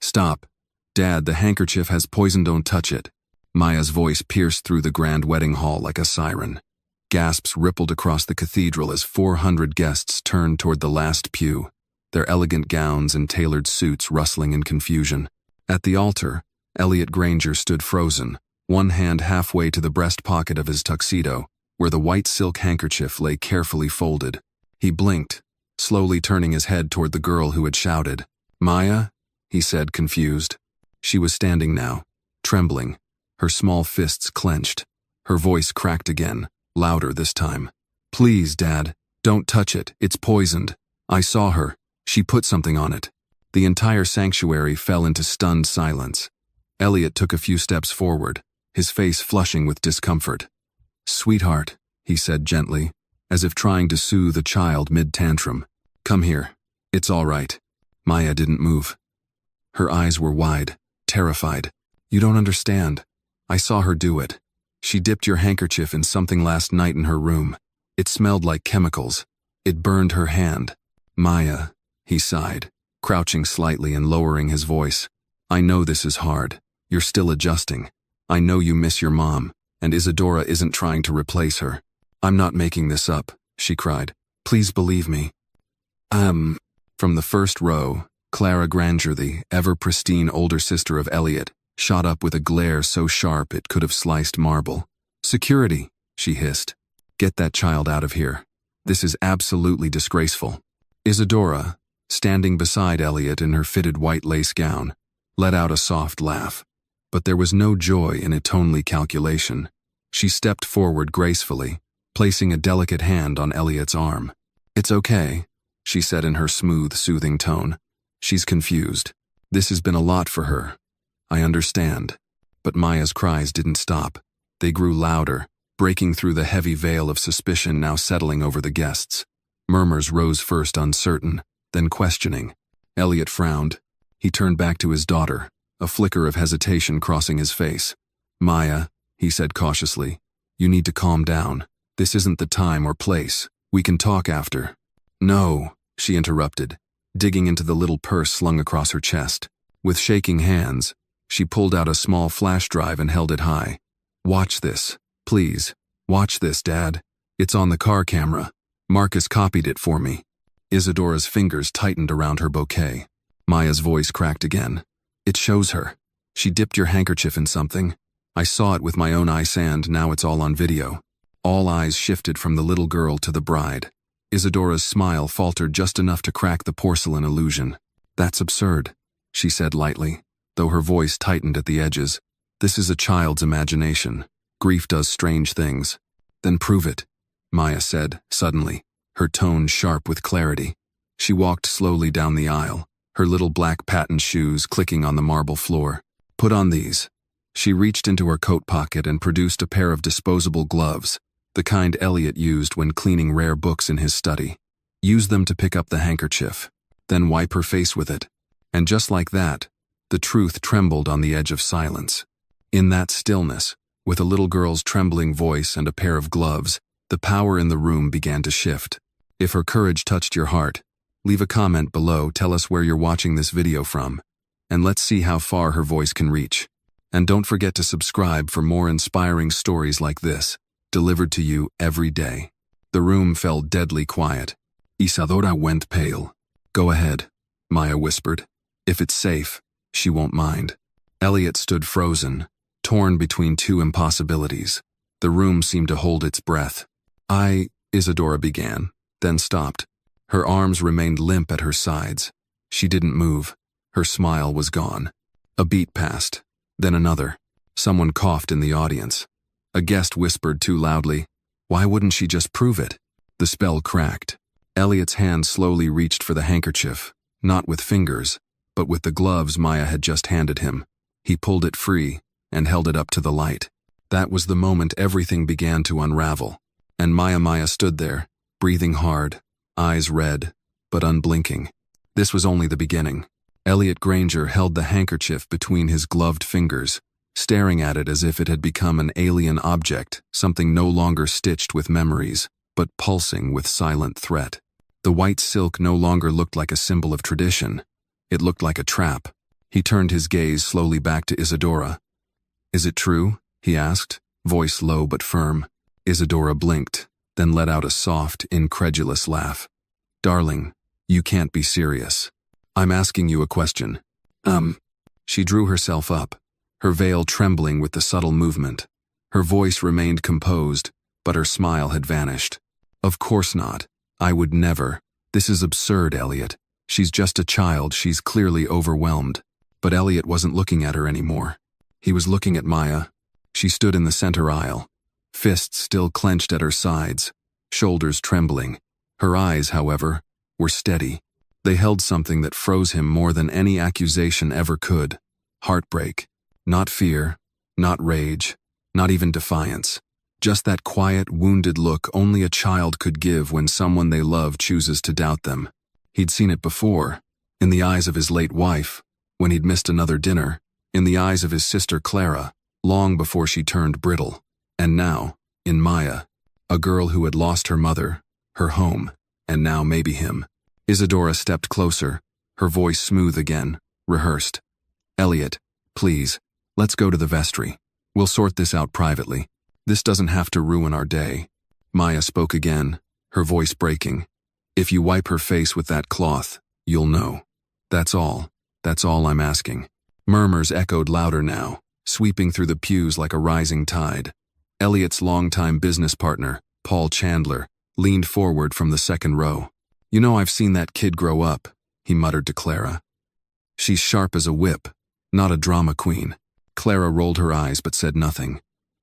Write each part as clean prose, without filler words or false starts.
Stop. Dad, the handkerchief has poison, don't touch it. Maya's voice pierced through the grand wedding hall like a siren. Gasps rippled across the cathedral as 400 guests turned toward the last pew, their elegant gowns and tailored suits rustling in confusion. At the altar, Elliot Granger stood frozen, one hand halfway to the breast pocket of his tuxedo, where the white silk handkerchief lay carefully folded. He blinked, slowly turning his head toward the girl who had shouted. "Maya?" he said, confused. She was standing now, trembling, her small fists clenched. Her voice cracked again, louder this time. "Please, Dad, don't touch it, it's poisoned. I saw her. She put something on it." The entire sanctuary fell into stunned silence. Elliot took a few steps forward, his face flushing with discomfort. "Sweetheart," he said gently, as if trying to soothe a child mid-tantrum. "Come here. It's all right." Maya didn't move. Her eyes were wide, terrified. "You don't understand. I saw her do it. She dipped your handkerchief in something last night in her room. It smelled like chemicals. It burned her hand." "Maya," he sighed, crouching slightly and lowering his voice. "I know this is hard. You're still adjusting. I know you miss your mom, and Isadora isn't trying to replace her. I'm not making this up," she cried. "Please believe me." From the first row, Clara Granger, the ever-pristine older sister of Elliot, shot up with a glare so sharp it could have sliced marble. "Security," she hissed. "Get that child out of here. This is absolutely disgraceful." Isadora, standing beside Elliot in her fitted white lace gown, let out a soft laugh. But there was no joy in its only calculation. She stepped forward gracefully, placing a delicate hand on Elliot's arm. "It's okay," she said in her smooth, soothing tone. "She's confused. This has been a lot for her. I understand." But Maya's cries didn't stop. They grew louder, breaking through the heavy veil of suspicion now settling over the guests. Murmurs rose first uncertain, then questioning. Elliot frowned. He turned back to his daughter, a flicker of hesitation crossing his face. "Maya," he said cautiously, "you need to calm down. This isn't the time or place. We can talk after." "No," she interrupted, digging into the little purse slung across her chest. With shaking hands, she pulled out a small flash drive and held it high. "Watch this, please. Watch this, Dad. It's on the car camera. Marcus copied it for me." Isadora's fingers tightened around her bouquet. Maya's voice cracked again. "It shows her. She dipped your handkerchief in something. I saw it with my own eyes and now it's all on video." All eyes shifted from the little girl to the bride. Isadora's smile faltered just enough to crack the porcelain illusion. "That's absurd," she said lightly, though her voice tightened at the edges. "This is a child's imagination. Grief does strange things." "Then prove it," Maya said, suddenly, her tone sharp with clarity. She walked slowly down the aisle, her little black patent shoes clicking on the marble floor. "Put on these." She reached into her coat pocket and produced a pair of disposable gloves, the kind Elliot used when cleaning rare books in his study. "Use them to pick up the handkerchief, then wipe her face with it." And just like that, the truth trembled on the edge of silence. In that stillness, with a little girl's trembling voice and a pair of gloves, the power in the room began to shift. If her courage touched your heart, leave a comment below, tell us where you're watching this video from, and let's see how far her voice can reach. And don't forget to subscribe for more inspiring stories like this, delivered to you every day. The room fell deadly quiet. Isadora went pale. "Go ahead," Maya whispered. "If it's safe, she won't mind." Elliot stood frozen, torn between two impossibilities. The room seemed to hold its breath. Isadora began, then stopped. Her arms remained limp at her sides. She didn't move. Her smile was gone. A beat passed, then another. Someone coughed in the audience. A guest whispered too loudly, "Why wouldn't she just prove it?" The spell cracked. Elliot's hand slowly reached for the handkerchief, not with fingers, but with the gloves Maya had just handed him. He pulled it free and held it up to the light. That was the moment everything began to unravel. And Maya stood there, breathing hard, eyes red, but unblinking. This was only the beginning. Elliot Granger held the handkerchief between his gloved fingers, staring at it as if it had become an alien object, something no longer stitched with memories, but pulsing with silent threat. The white silk no longer looked like a symbol of tradition. It looked like a trap. He turned his gaze slowly back to Isadora. "Is it true?" he asked, voice low but firm. Isadora blinked, then let out a soft, incredulous laugh. "Darling, you can't be serious. I'm asking you a question." She drew herself up, her veil trembling with the subtle movement. Her voice remained composed, but her smile had vanished. "Of course not. I would never. This is absurd, Elliot. She's just a child, she's clearly overwhelmed." But Elliot wasn't looking at her anymore. He was looking at Maya. She stood in the center aisle, fists still clenched at her sides, shoulders trembling. Her eyes, however, were steady. They held something that froze him more than any accusation ever could. Heartbreak. Not fear, not rage, not even defiance. Just that quiet, wounded look only a child could give when someone they love chooses to doubt them. He'd seen it before, in the eyes of his late wife, when he'd missed another dinner, in the eyes of his sister Clara, long before she turned brittle, and now, in Maya, a girl who had lost her mother, her home, and now maybe him. Isadora stepped closer, her voice smooth again, rehearsed. "Elliot, please, let's go to the vestry. We'll sort this out privately. This doesn't have to ruin our day." Maya spoke again, her voice breaking. "If you wipe her face with that cloth, you'll know. That's all I'm asking." Murmurs echoed louder now, sweeping through the pews like a rising tide. Elliot's longtime business partner, Paul Chandler, leaned forward from the second row. "You know, I've seen that kid grow up," he muttered to Clara. "She's sharp as a whip, not a drama queen." Clara rolled her eyes but said nothing.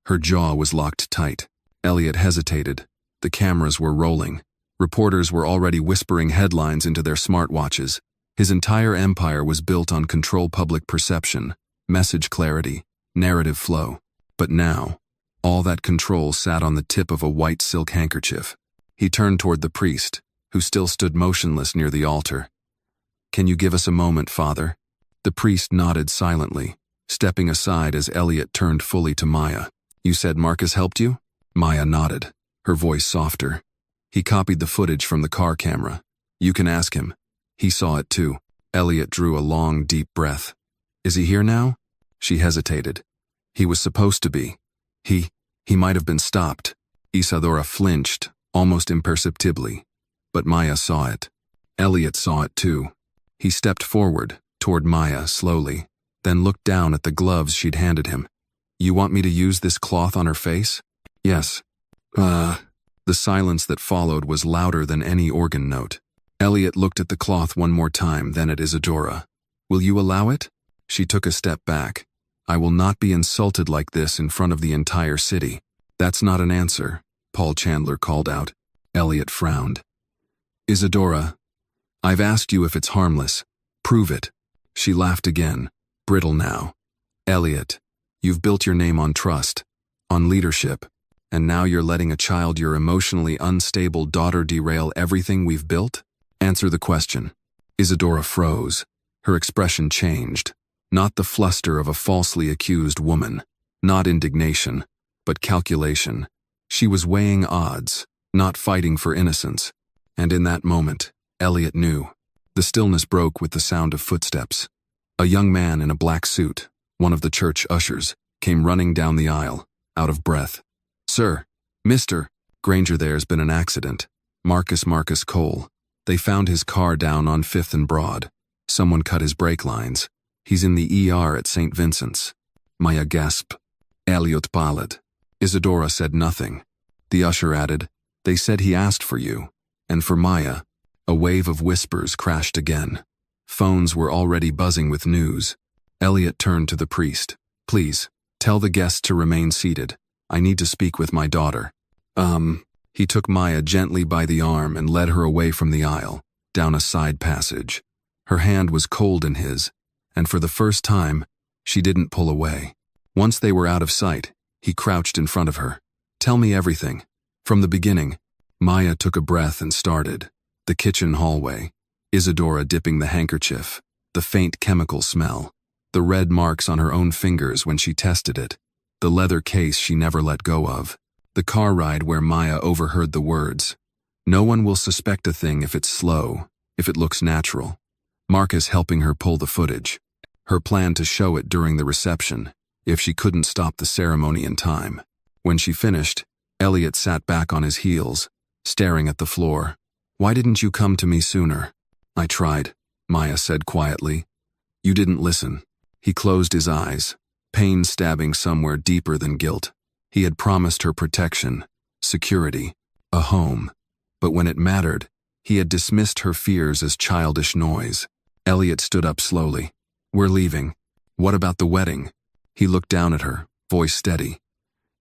Her jaw was locked tight. Elliot hesitated. The cameras were rolling. Reporters were already whispering headlines into their smartwatches. His entire empire was built on control public perception, message clarity, narrative flow. But now, all that control sat on the tip of a white silk handkerchief. He turned toward the priest, who still stood motionless near the altar. "Can you give us a moment, Father?" The priest nodded silently, stepping aside as Elliot turned fully to Maya. "You said Marcus helped you?" Maya nodded, her voice softer. "He copied the footage from the car camera. You can ask him. He saw it too." Elliot drew a long, deep breath. "Is he here now?" She hesitated. "He was supposed to be. He might have been stopped." Isadora flinched, almost imperceptibly. But Maya saw it. Elliot saw it too. He stepped forward, toward Maya, slowly, then looked down at the gloves she'd handed him. "You want me to use this cloth on her face?" "Yes." The silence that followed was louder than any organ note. Elliot looked at the cloth one more time, then at Isadora. "Will you allow it?" She took a step back. "I will not be insulted like this in front of the entire city." "That's not an answer," Paul Chandler called out. Elliot frowned. "Isadora, I've asked you if it's harmless. Prove it." She laughed again, brittle now. "Elliot, you've built your name on trust, on leadership, and now you're letting a child, your emotionally unstable daughter, derail everything we've built? Answer the question." Isadora froze. Her expression changed. Not the fluster of a falsely accused woman. Not indignation, but calculation. She was weighing odds, not fighting for innocence. And in that moment, Elliot knew. The stillness broke with the sound of footsteps. A young man in a black suit, one of the church ushers, came running down the aisle, out of breath. "Sir, Mr. Granger, there's been an accident. Marcus Cole. They found his car down on 5th and Broad. Someone cut his brake lines. He's in the ER at St. Vincent's." Maya gasped. "Elliot Ballard." Isadora said nothing. The usher added, "They said he asked for you." And for Maya, a wave of whispers crashed again. Phones were already buzzing with news. Elliot turned to the priest. "Please, tell the guests to remain seated. I need to speak with my daughter." He took Maya gently by the arm and led her away from the aisle, down a side passage. Her hand was cold in his, and for the first time, she didn't pull away. Once they were out of sight, he crouched in front of her. "Tell me everything. From the beginning." Maya took a breath and started. The kitchen hallway. Isadora dipping the handkerchief. The faint chemical smell. The red marks on her own fingers when she tested it. The leather case she never let go of. The car ride where Maya overheard the words. "No one will suspect a thing if it's slow, if it looks natural." Marcus helping her pull the footage. Her plan to show it during the reception, if she couldn't stop the ceremony in time. When she finished, Elliot sat back on his heels, staring at the floor. "Why didn't you come to me sooner?" "I tried," Maya said quietly. "You didn't listen." He closed his eyes, pain stabbing somewhere deeper than guilt. He had promised her protection, security, a home. But when it mattered, he had dismissed her fears as childish noise. Elliot stood up slowly. "We're leaving. What about the wedding?" He looked down at her, voice steady.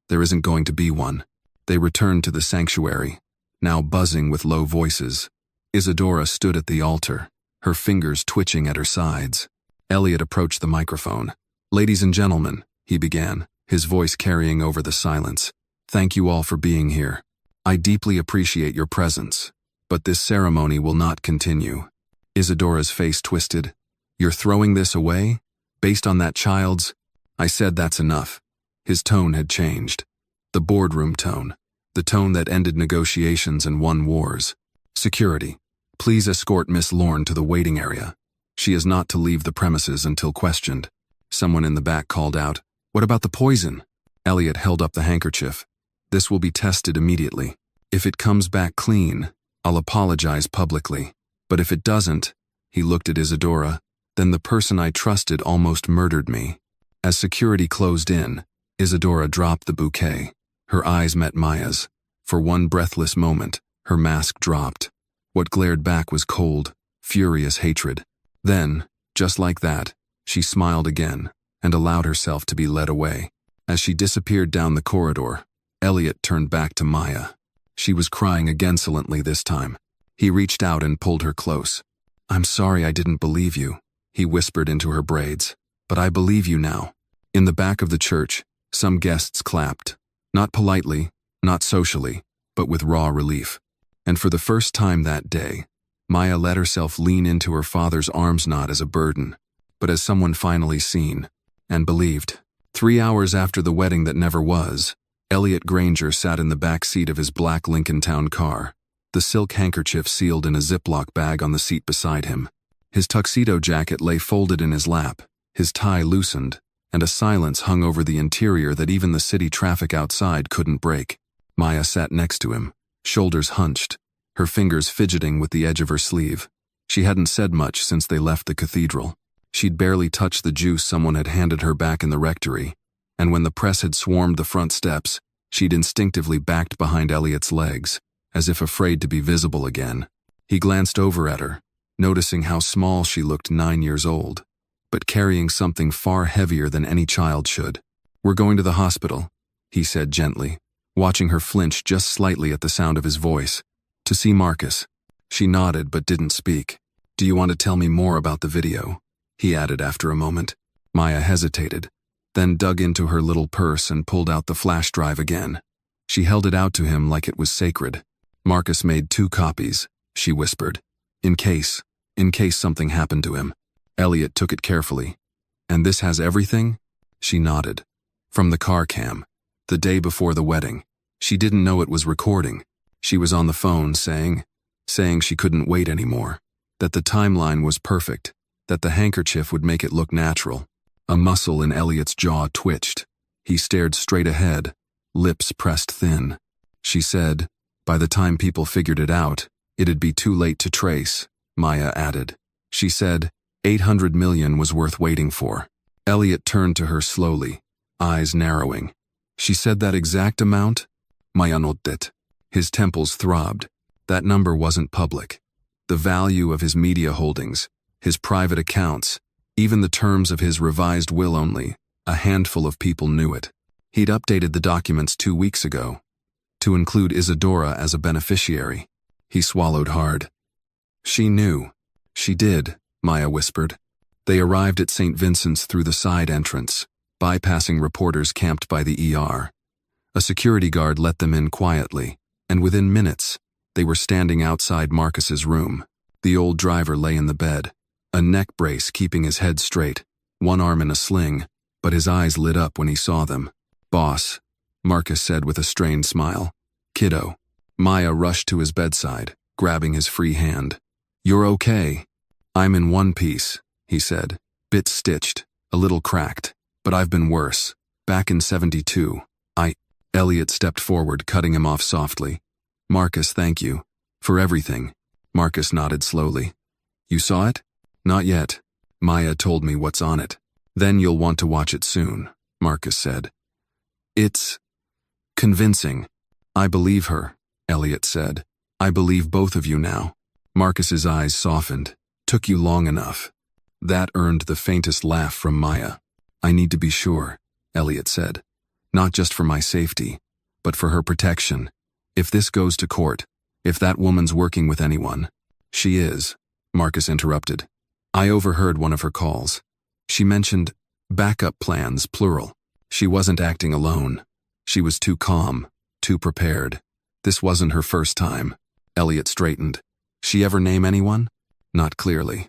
"There isn't going to be one." They returned to the sanctuary, now buzzing with low voices. Isadora stood at the altar, her fingers twitching at her sides. Elliot approached the microphone. "Ladies and gentlemen," he began, his voice carrying over the silence. "Thank you all for being here. I deeply appreciate your presence, but this ceremony will not continue." Isadora's face twisted. "You're throwing this away? Based on that child's—" "I said that's enough." His tone had changed. The boardroom tone. The tone that ended negotiations and won wars. "Security, please escort Miss Lorne to the waiting area. She is not to leave the premises until questioned." Someone in the back called out, "What about the poison?" Elliot held up the handkerchief. "This will be tested immediately. If it comes back clean, I'll apologize publicly. But if it doesn't," he looked at Isadora, "then the person I trusted almost murdered me." As security closed in, Isadora dropped the bouquet. Her eyes met Maya's. For one breathless moment, her mask dropped. What glared back was cold, furious hatred. Then, just like that, she smiled again and allowed herself to be led away. As she disappeared down the corridor, Elliot turned back to Maya. She was crying again silently this time. He reached out and pulled her close. "I'm sorry I didn't believe you," he whispered into her braids. "But I believe you now." In the back of the church, some guests clapped. Not politely, not socially, but with raw relief. And for the first time that day, Maya let herself lean into her father's arms not as a burden, but as someone finally seen and believed. 3 hours after the wedding that never was, Elliot Granger sat in the back seat of his black Lincoln Town car, the silk handkerchief sealed in a Ziploc bag on the seat beside him. His tuxedo jacket lay folded in his lap, his tie loosened, and a silence hung over the interior that even the city traffic outside couldn't break. Maya sat next to him, shoulders hunched, her fingers fidgeting with the edge of her sleeve. She hadn't said much since they left the cathedral. She'd barely touched the juice someone had handed her back in the rectory, and when the press had swarmed the front steps, she'd instinctively backed behind Elliot's legs, as if afraid to be visible again. He glanced over at her, noticing how small she looked 9 years old, but carrying something far heavier than any child should. "We're going to the hospital," he said gently, watching her flinch just slightly at the sound of his voice. "To see Marcus." She nodded but didn't speak. "Do you want to tell me more about the video?" he added after a moment. Maya hesitated, then dug into her little purse and pulled out the flash drive again. She held it out to him like it was sacred. "Marcus made 2 copies, she whispered. In case something happened to him." Elliot took it carefully. "And this has everything?" She nodded. "From the car cam. The day before the wedding. She didn't know it was recording. She was on the phone saying she couldn't wait anymore. That the timeline was perfect. That the handkerchief would make it look natural." A muscle in Elliot's jaw twitched. He stared straight ahead, lips pressed thin. "She said, by the time people figured it out, it'd be too late to trace," Maya added. "She said 800 million was worth waiting for." Elliot turned to her slowly, eyes narrowing. "She said that exact amount?" Maya nodded. His temples throbbed. That number wasn't public. The value of his media holdings, his private accounts, even the terms of his revised will only, a handful of people knew it. He'd updated the documents 2 weeks ago, to include Isadora as a beneficiary. He swallowed hard. "She knew." "She did," Maya whispered. They arrived at St. Vincent's through the side entrance, bypassing reporters camped by the ER. A security guard let them in quietly, and within minutes, they were standing outside Marcus's room. The old driver lay in the bed, a neck brace keeping his head straight, one arm in a sling, but his eyes lit up when he saw them. "Boss," Marcus said with a strained smile. "Kiddo." Maya rushed to his bedside, grabbing his free hand. "You're okay." "I'm in one piece," he said. Bit stitched, a little cracked, but I've been worse. Back in 72, Elliot stepped forward, cutting him off softly. Marcus, thank you. For everything. Marcus nodded slowly. You saw it? Not yet. Maya told me what's on it. Then you'll want to watch it soon, Marcus said. It's convincing. I believe her, Elliot said. I believe both of you now. Marcus's eyes softened. Took you long enough. That earned the faintest laugh from Maya. I need to be sure, Elliot said. Not just for my safety, but for her protection. If this goes to court, if that woman's working with anyone. She is, Marcus interrupted. I overheard one of her calls. She mentioned backup plans, plural. She wasn't acting alone. She was too calm, too prepared. This wasn't her first time. Elliot straightened. She ever name anyone? Not clearly.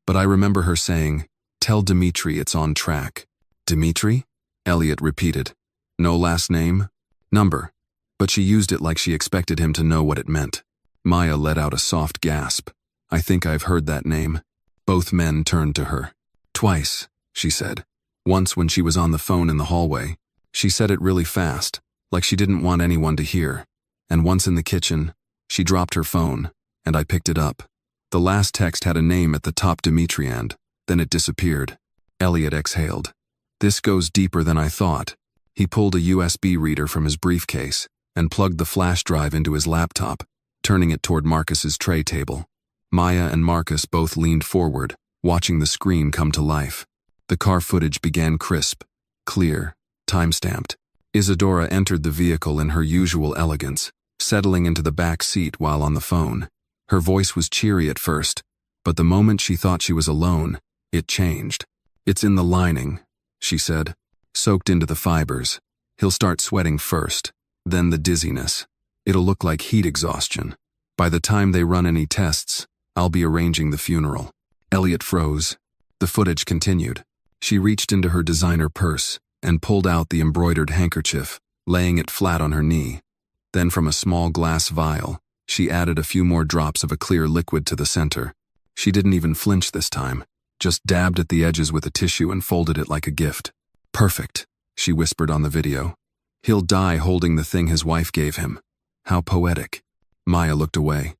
But I remember her saying, tell Dimitri it's on track. Dimitri? Elliot repeated. No last name? Number. But she used it like she expected him to know what it meant. Maya let out a soft gasp. I think I've heard that name. Both men turned to her. Twice, she said. Once when she was on the phone in the hallway. She said it really fast, like she didn't want anyone to hear. And once in the kitchen, she dropped her phone, and I picked it up. The last text had a name at the top, Dimitri, and then it disappeared. Elliot exhaled. This goes deeper than I thought. He pulled a USB reader from his briefcase and plugged the flash drive into his laptop, turning it toward Marcus's tray table. Maya and Marcus both leaned forward, watching the screen come to life. The car footage began crisp, clear, time-stamped. Isadora entered the vehicle in her usual elegance, settling into the back seat while on the phone. Her voice was cheery at first, but the moment she thought she was alone, it changed. It's in the lining, she said. Soaked into the fibers. He'll start sweating first, then the dizziness. It'll look like heat exhaustion. By the time they run any tests, I'll be arranging the funeral. Elliot froze. The footage continued. She reached into her designer purse and pulled out the embroidered handkerchief, laying it flat on her knee. Then from a small glass vial, she added a few more drops of a clear liquid to the center. She didn't even flinch this time, just dabbed at the edges with a tissue and folded it like a gift. Perfect, she whispered on the video. He'll die holding the thing his wife gave him. How poetic. Maya looked away.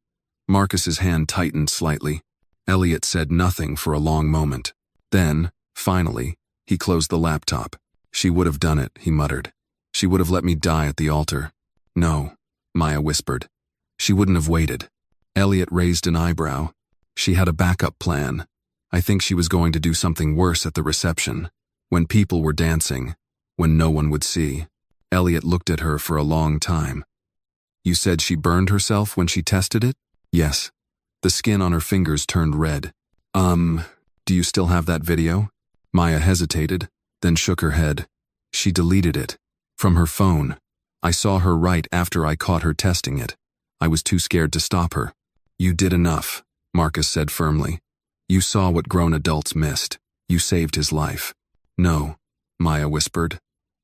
Marcus's hand tightened slightly. Elliot said nothing for a long moment. Then, finally, he closed the laptop. She would have done it, he muttered. She would have let me die at the altar. No, Maya whispered. She wouldn't have waited. Elliot raised an eyebrow. She had a backup plan. I think she was going to do something worse at the reception. When people were dancing, when no one would see. Elliot looked at her for a long time. You said she burned herself when she tested it? Yes. The skin on her fingers turned red. Do you still have that video? Maya hesitated, then shook her head. She deleted it. From her phone. I saw her right after I caught her testing it. I was too scared to stop her. You did enough, Marcus said firmly. You saw what grown adults missed. You saved his life. No, Maya whispered.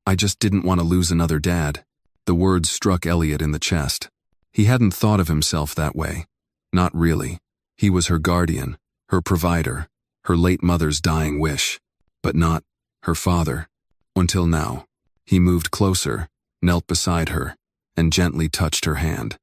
I just didn't want to lose another dad. The words struck Elliot in the chest. He hadn't thought of himself that way. Not really. He was her guardian, her provider, her late mother's dying wish. But not her father. Until now. He moved closer, knelt beside her, and gently touched her hand.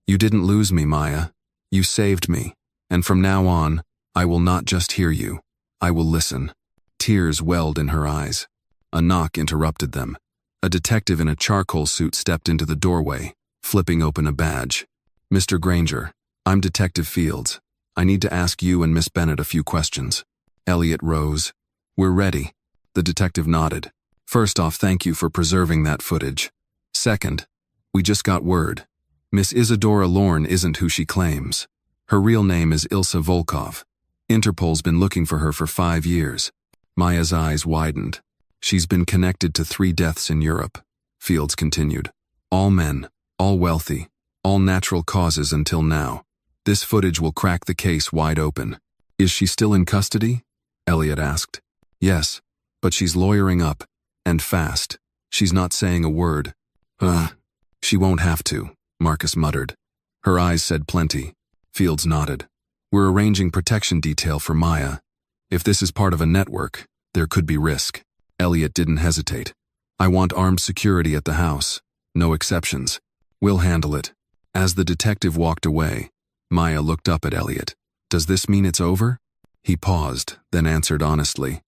You didn't lose me, Maya. You saved me. And from now on, I will not just hear you. I will listen. Tears welled in her eyes. A knock interrupted them. A detective in a charcoal suit stepped into the doorway, flipping open a badge. Mr. Granger, I'm Detective Fields. I need to ask you and Miss Bennett a few questions. Elliot rose. We're ready. The detective nodded. First off, thank you for preserving that footage. Second, we just got word. Miss Isadora Lorne isn't who she claims. Her real name is Ilsa Volkov. Interpol's been looking for her for 5 years. Maya's eyes widened. She's been connected to 3 deaths in Europe, Fields continued. All men, all wealthy, all natural causes until now. This footage will crack the case wide open. Is she still in custody? Elliot asked. Yes, but she's lawyering up, and fast. She's not saying a word. She won't have to, Marcus muttered. Her eyes said plenty. Fields nodded. We're arranging protection detail for Maya. If this is part of a network, there could be risk. Elliot didn't hesitate. I want armed security at the house. No exceptions. We'll handle it. As the detective walked away, Maya looked up at Elliot. Does this mean it's over? He paused, then answered honestly.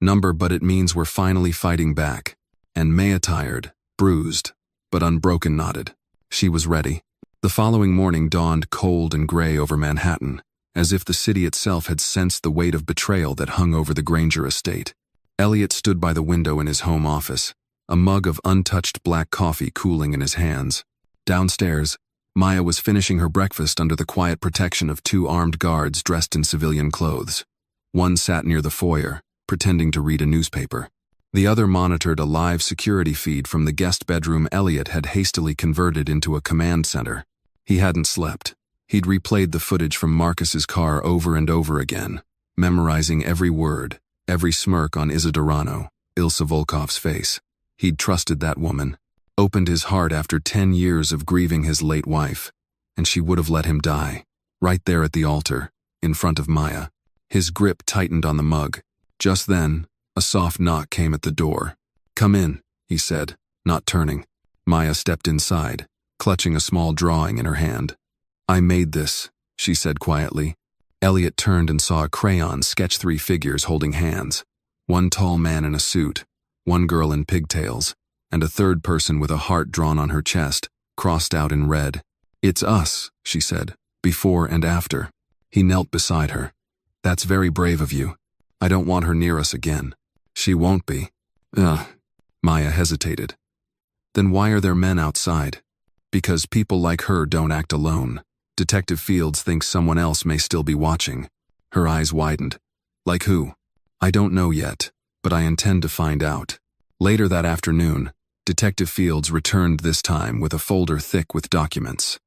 But it means we're finally fighting back. And Maya, tired, bruised, but unbroken, nodded. She was ready. The following morning dawned cold and gray over Manhattan, as if the city itself had sensed the weight of betrayal that hung over the Granger estate. Elliot stood by the window in his home office, a mug of untouched black coffee cooling in his hands. Downstairs, Maya was finishing her breakfast under the quiet protection of 2 armed guards dressed in civilian clothes. One sat near the foyer, pretending to read a newspaper. The other monitored a live security feed from the guest bedroom Elliot had hastily converted into a command center. He hadn't slept. He'd replayed the footage from Marcus's car over and over again, memorizing every word, every smirk on Isidorano, Ilsa Volkov's face. He'd trusted that woman, opened his heart after 10 years of grieving his late wife, and she would have let him die, right there at the altar, in front of Maya. His grip tightened on the mug. Just then, a soft knock came at the door. "Come in," he said, not turning. Maya stepped inside, clutching a small drawing in her hand. "I made this," she said quietly. Elliot turned and saw a crayon sketch 3 figures holding hands. One tall man in a suit, one girl in pigtails, and a third person with a heart drawn on her chest, crossed out in red. "It's us," she said, "before and after." He knelt beside her. "That's very brave of you. I don't want her near us again." "She won't be." "Ugh." Maya hesitated. "Then why are there men outside?" "Because people like her don't act alone. Detective Fields thinks someone else may still be watching." Her eyes widened. "Like who?" "I don't know yet, but I intend to find out." Later that afternoon, Detective Fields returned, this time with a folder thick with documents.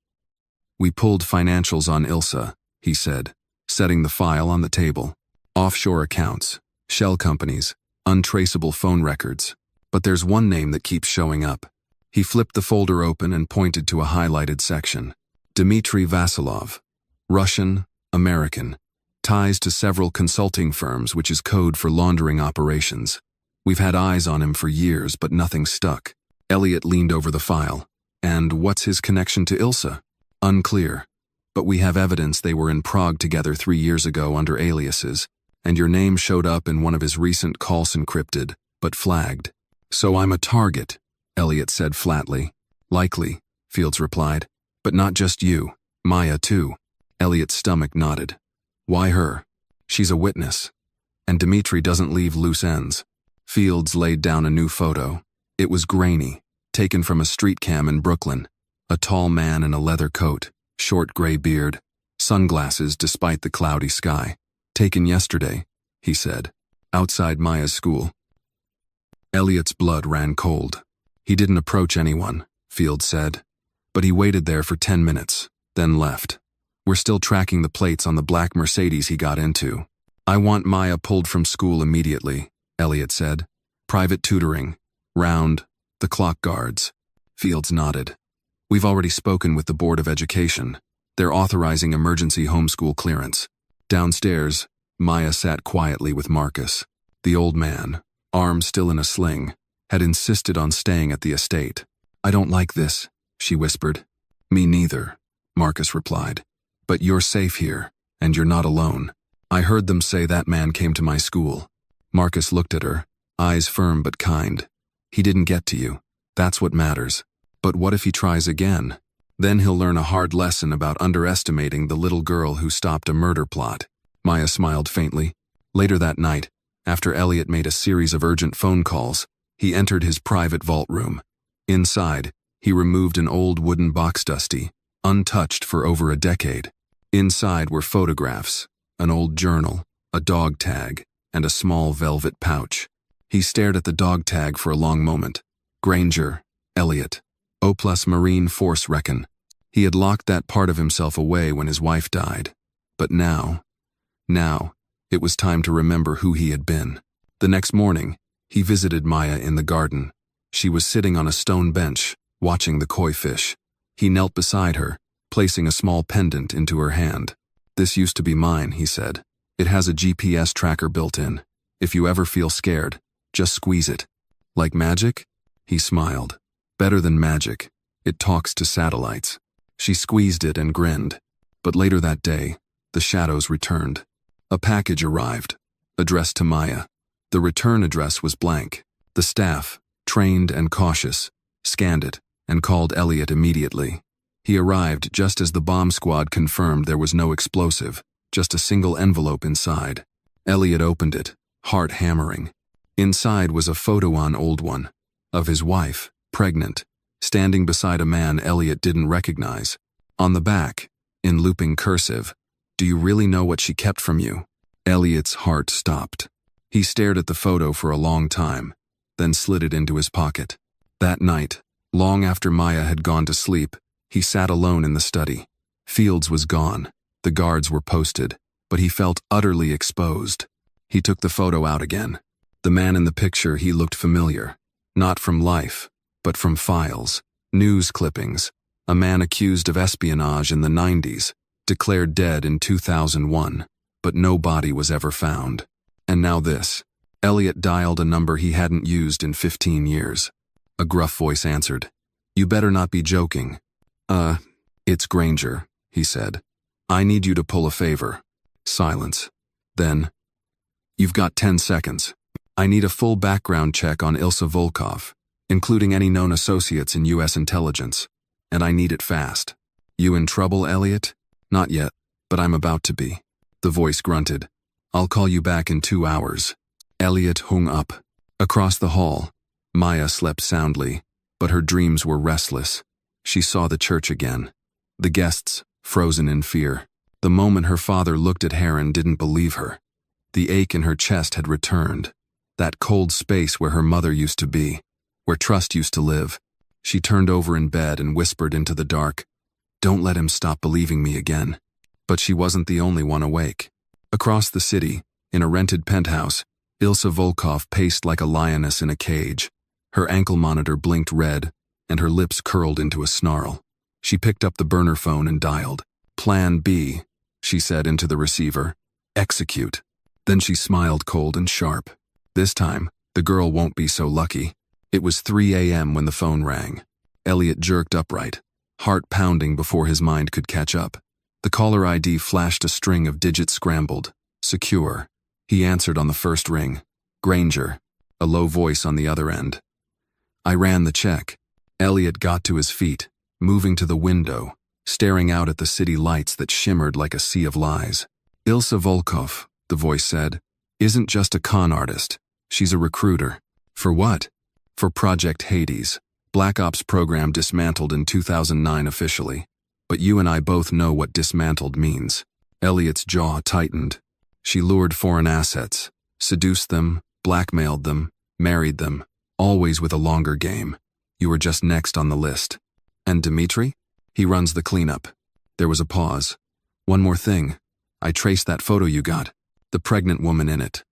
"We pulled financials on Ilsa," he said, setting the file on the table. "Offshore accounts, shell companies, untraceable phone records. But there's one name that keeps showing up." He flipped the folder open and pointed to a highlighted section. Dmitry Vasilov. Russian, American. Ties to several consulting firms, which is code for laundering operations. We've had eyes on him for years, but nothing stuck. Elliot leaned over the file. "And what's his connection to Ilsa?" "Unclear. But we have evidence they were in Prague together 3 years ago under aliases, and your name showed up in one of his recent calls, encrypted, but flagged." "So I'm a target," Elliot said flatly. "Likely," Fields replied. "But not just you. Maya, too." Elliot's stomach nodded. "Why her?" "She's a witness. And Dmitry doesn't leave loose ends." Fields laid down a new photo. It was grainy, taken from a street cam in Brooklyn. A tall man in a leather coat, short gray beard, sunglasses despite the cloudy sky. "Taken yesterday," he said, "outside Maya's school." Elliot's blood ran cold. He didn't approach anyone, Fields said, but he waited there for 10 minutes, then left. "We're still tracking the plates on the black Mercedes he got into." "I want Maya pulled from school immediately," Elliot said. "Private tutoring, round, the clock guards." Fields nodded. "We've already spoken with the Board of Education. They're authorizing emergency homeschool clearance." Downstairs, Maya sat quietly with Marcus. The old man, arm still in a sling, had insisted on staying at the estate. "I don't like this," she whispered. "Me neither," Marcus replied. "But you're safe here, and you're not alone. I heard them say that man came to my school." Marcus looked at her, eyes firm but kind. "He didn't get to you. That's what matters. But what if he tries again? Then he'll learn a hard lesson about underestimating the little girl who stopped a murder plot." Maya smiled faintly. Later that night, after Elliot made a series of urgent phone calls, he entered his private vault room. Inside, he removed an old wooden box, dusty, untouched for over a decade. Inside were photographs, an old journal, a dog tag, and a small velvet pouch. He stared at the dog tag for a long moment. Granger, Elliot, O+ Marine Force reckon. He had locked that part of himself away when his wife died. But now, it was time to remember who he had been. The next morning, he visited Maya in the garden. She was sitting on a stone bench, watching the koi fish. He knelt beside her, placing a small pendant into her hand. "This used to be mine," he said, It has a GPS tracker built in. If you ever feel scared, just squeeze it. Like magic? He smiled. Better than magic. It talks to satellites. She squeezed it and grinned. But later that day, the shadows returned. A package arrived, addressed to Maya. The return address was blank. The staff, trained and cautious, scanned it and called Elliot immediately. He arrived just as the bomb squad confirmed there was no explosive, just a single envelope inside. Elliot opened it, heart hammering. Inside was a photo on old one, of his wife, pregnant, standing beside a man Elliot didn't recognize. On the back, in looping cursive, "Do you really know what she kept from you?" Elliot's heart stopped. He stared at the photo for a long time, then slid it into his pocket. That night, long after Maya had gone to sleep, he sat alone in the study. Fields was gone, the guards were posted, but he felt utterly exposed. He took the photo out again. The man in the picture, he looked familiar, not from life, but from files, news clippings. A man accused of espionage in the 90s, declared dead in 2001, but no body was ever found. And now this. Elliot dialed a number he hadn't used in 15 years. A gruff voice answered. "You better not be joking." It's Granger," he said. "I need you to pull a favor." Silence. Then, "You've got 10 seconds. I need a full background check on Ilsa Volkov, including any known associates in U.S. intelligence. And I need it fast." "You in trouble, Elliot?" "Not yet, but I'm about to be." The voice grunted. "I'll call you back in 2 hours." Elliot hung up. Across the hall, Maya slept soundly, but her dreams were restless. She saw the church again. The guests, frozen in fear. The moment her father looked at Heron didn't believe her. The ache in her chest had returned. That cold space where her mother used to be, where trust used to live. She turned over in bed and whispered into the dark, "Don't let him stop believing me again." But she wasn't the only one awake. Across the city, in a rented penthouse, Ilsa Volkov paced like a lioness in a cage. Her ankle monitor blinked red, and her lips curled into a snarl. She picked up the burner phone and dialed. "Plan B," she said into the receiver. "Execute." Then she smiled cold and sharp. This time, the girl won't be so lucky. It was 3 a.m. when the phone rang. Elliot jerked upright, heart pounding before his mind could catch up. The caller ID flashed a string of digits scrambled. Secure. He answered on the first ring. "Granger." A low voice on the other end. "I ran the check." Elliot got to his feet, moving to the window, staring out at the city lights that shimmered like a sea of lies. "Ilsa Volkov," the voice said, "isn't just a con artist. She's a recruiter." "For what?" "For Project Hades. Black Ops program dismantled in 2009 officially. But you and I both know what dismantled means." Elliot's jaw tightened. "She lured foreign assets, seduced them, blackmailed them, married them, always with a longer game. You were just next on the list." "And Dmitri?" "He runs the cleanup." There was a pause. "One more thing. I traced that photo you got. The pregnant woman in it.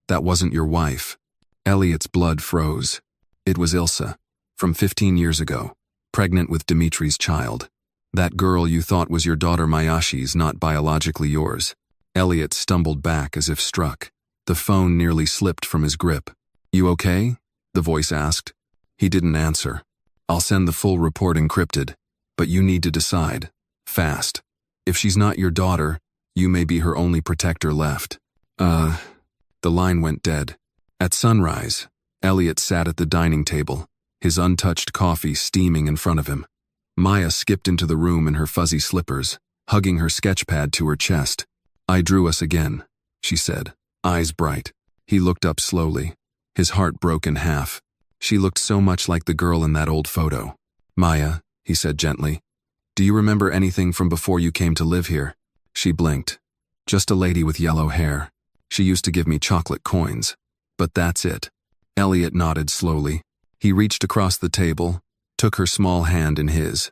That wasn't your wife." Elliot's blood froze. It was Ilsa, from 15 years ago, pregnant with Dmitri's child. "That girl you thought was your daughter Mayashi's not biologically yours." Elliot stumbled back as if struck. The phone nearly slipped from his grip. "You okay?" the voice asked. He didn't answer. "I'll send the full report encrypted, but you need to decide. Fast. If she's not your daughter, you may be her only protector left." The line went dead. At sunrise, Elliot sat at the dining table, his untouched coffee steaming in front of him. Maya skipped into the room in her fuzzy slippers, hugging her sketchpad to her chest. "I drew us again," she said, eyes bright. He looked up slowly. His heart broke in half. She looked so much like the girl in that old photo. "Maya," he said gently, "do you remember anything from before you came to live here?" She blinked. "Just a lady with yellow hair. She used to give me chocolate coins. But that's it." Elliot nodded slowly. He reached across the table, took her small hand in his.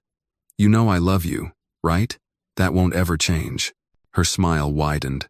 "You know I love you, right? That won't ever change." Her smile widened.